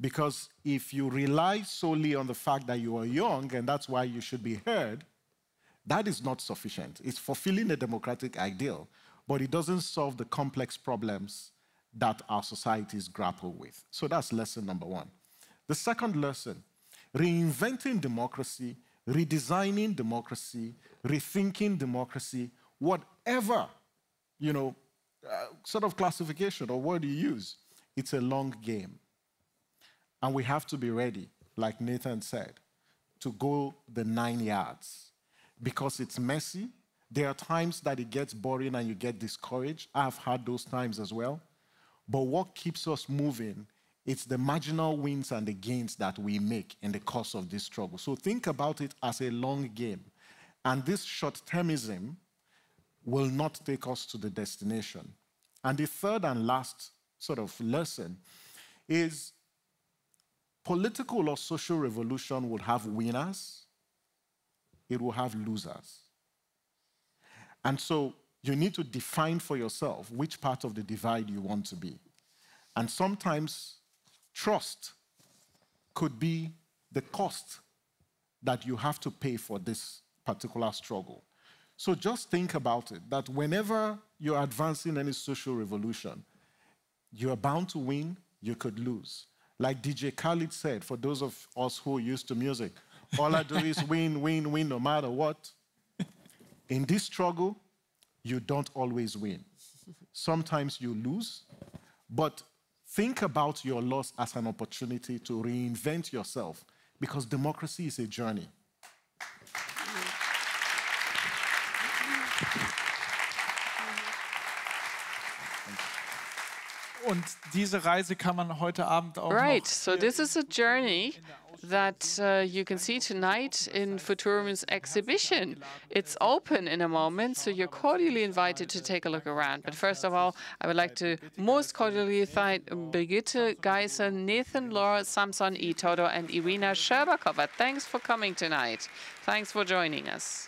Because if you rely solely on the fact that you are young and that's why you should be heard, that is not sufficient. It's fulfilling a democratic ideal, but it doesn't solve the complex problems that our societies grapple with. So that's lesson number one. The second lesson, reinventing democracy, redesigning democracy, rethinking democracy, whatever, sort of classification or word you use, it's a long game. And we have to be ready, like Nathan said, to go the 9 yards. Because it's messy. There are times that it gets boring and you get discouraged. I've had those times as well. But what keeps us moving, it's the marginal wins and the gains that we make in the course of this struggle. So think about it as a long game. And this short-termism will not take us to the destination. And the third and last sort of lesson is political or social revolution will have winners, it will have losers. And so you need to define for yourself which part of the divide you want to be. And sometimes trust could be the cost that you have to pay for this particular struggle. So just think about it, that whenever you're advancing any social revolution, you're bound to win, you could lose. Like DJ Khaled said, for those of us who are used to music, all I do is win, win, win, no matter what. In this struggle, you don't always win. Sometimes you lose, but think about your loss as an opportunity to reinvent yourself, because democracy is a journey. Und diese Reise kann man heute Abend auch Right, noch so this is a journey that you can see tonight in Futurum's exhibition. It's open in a moment, so you're cordially invited to take a look around. But first of all, I would like to most cordially thank Brigitte Geiser, Nathan, Laura, Samson, Itodo, and Irina Sherbakova. Thanks for coming tonight. Thanks for joining us.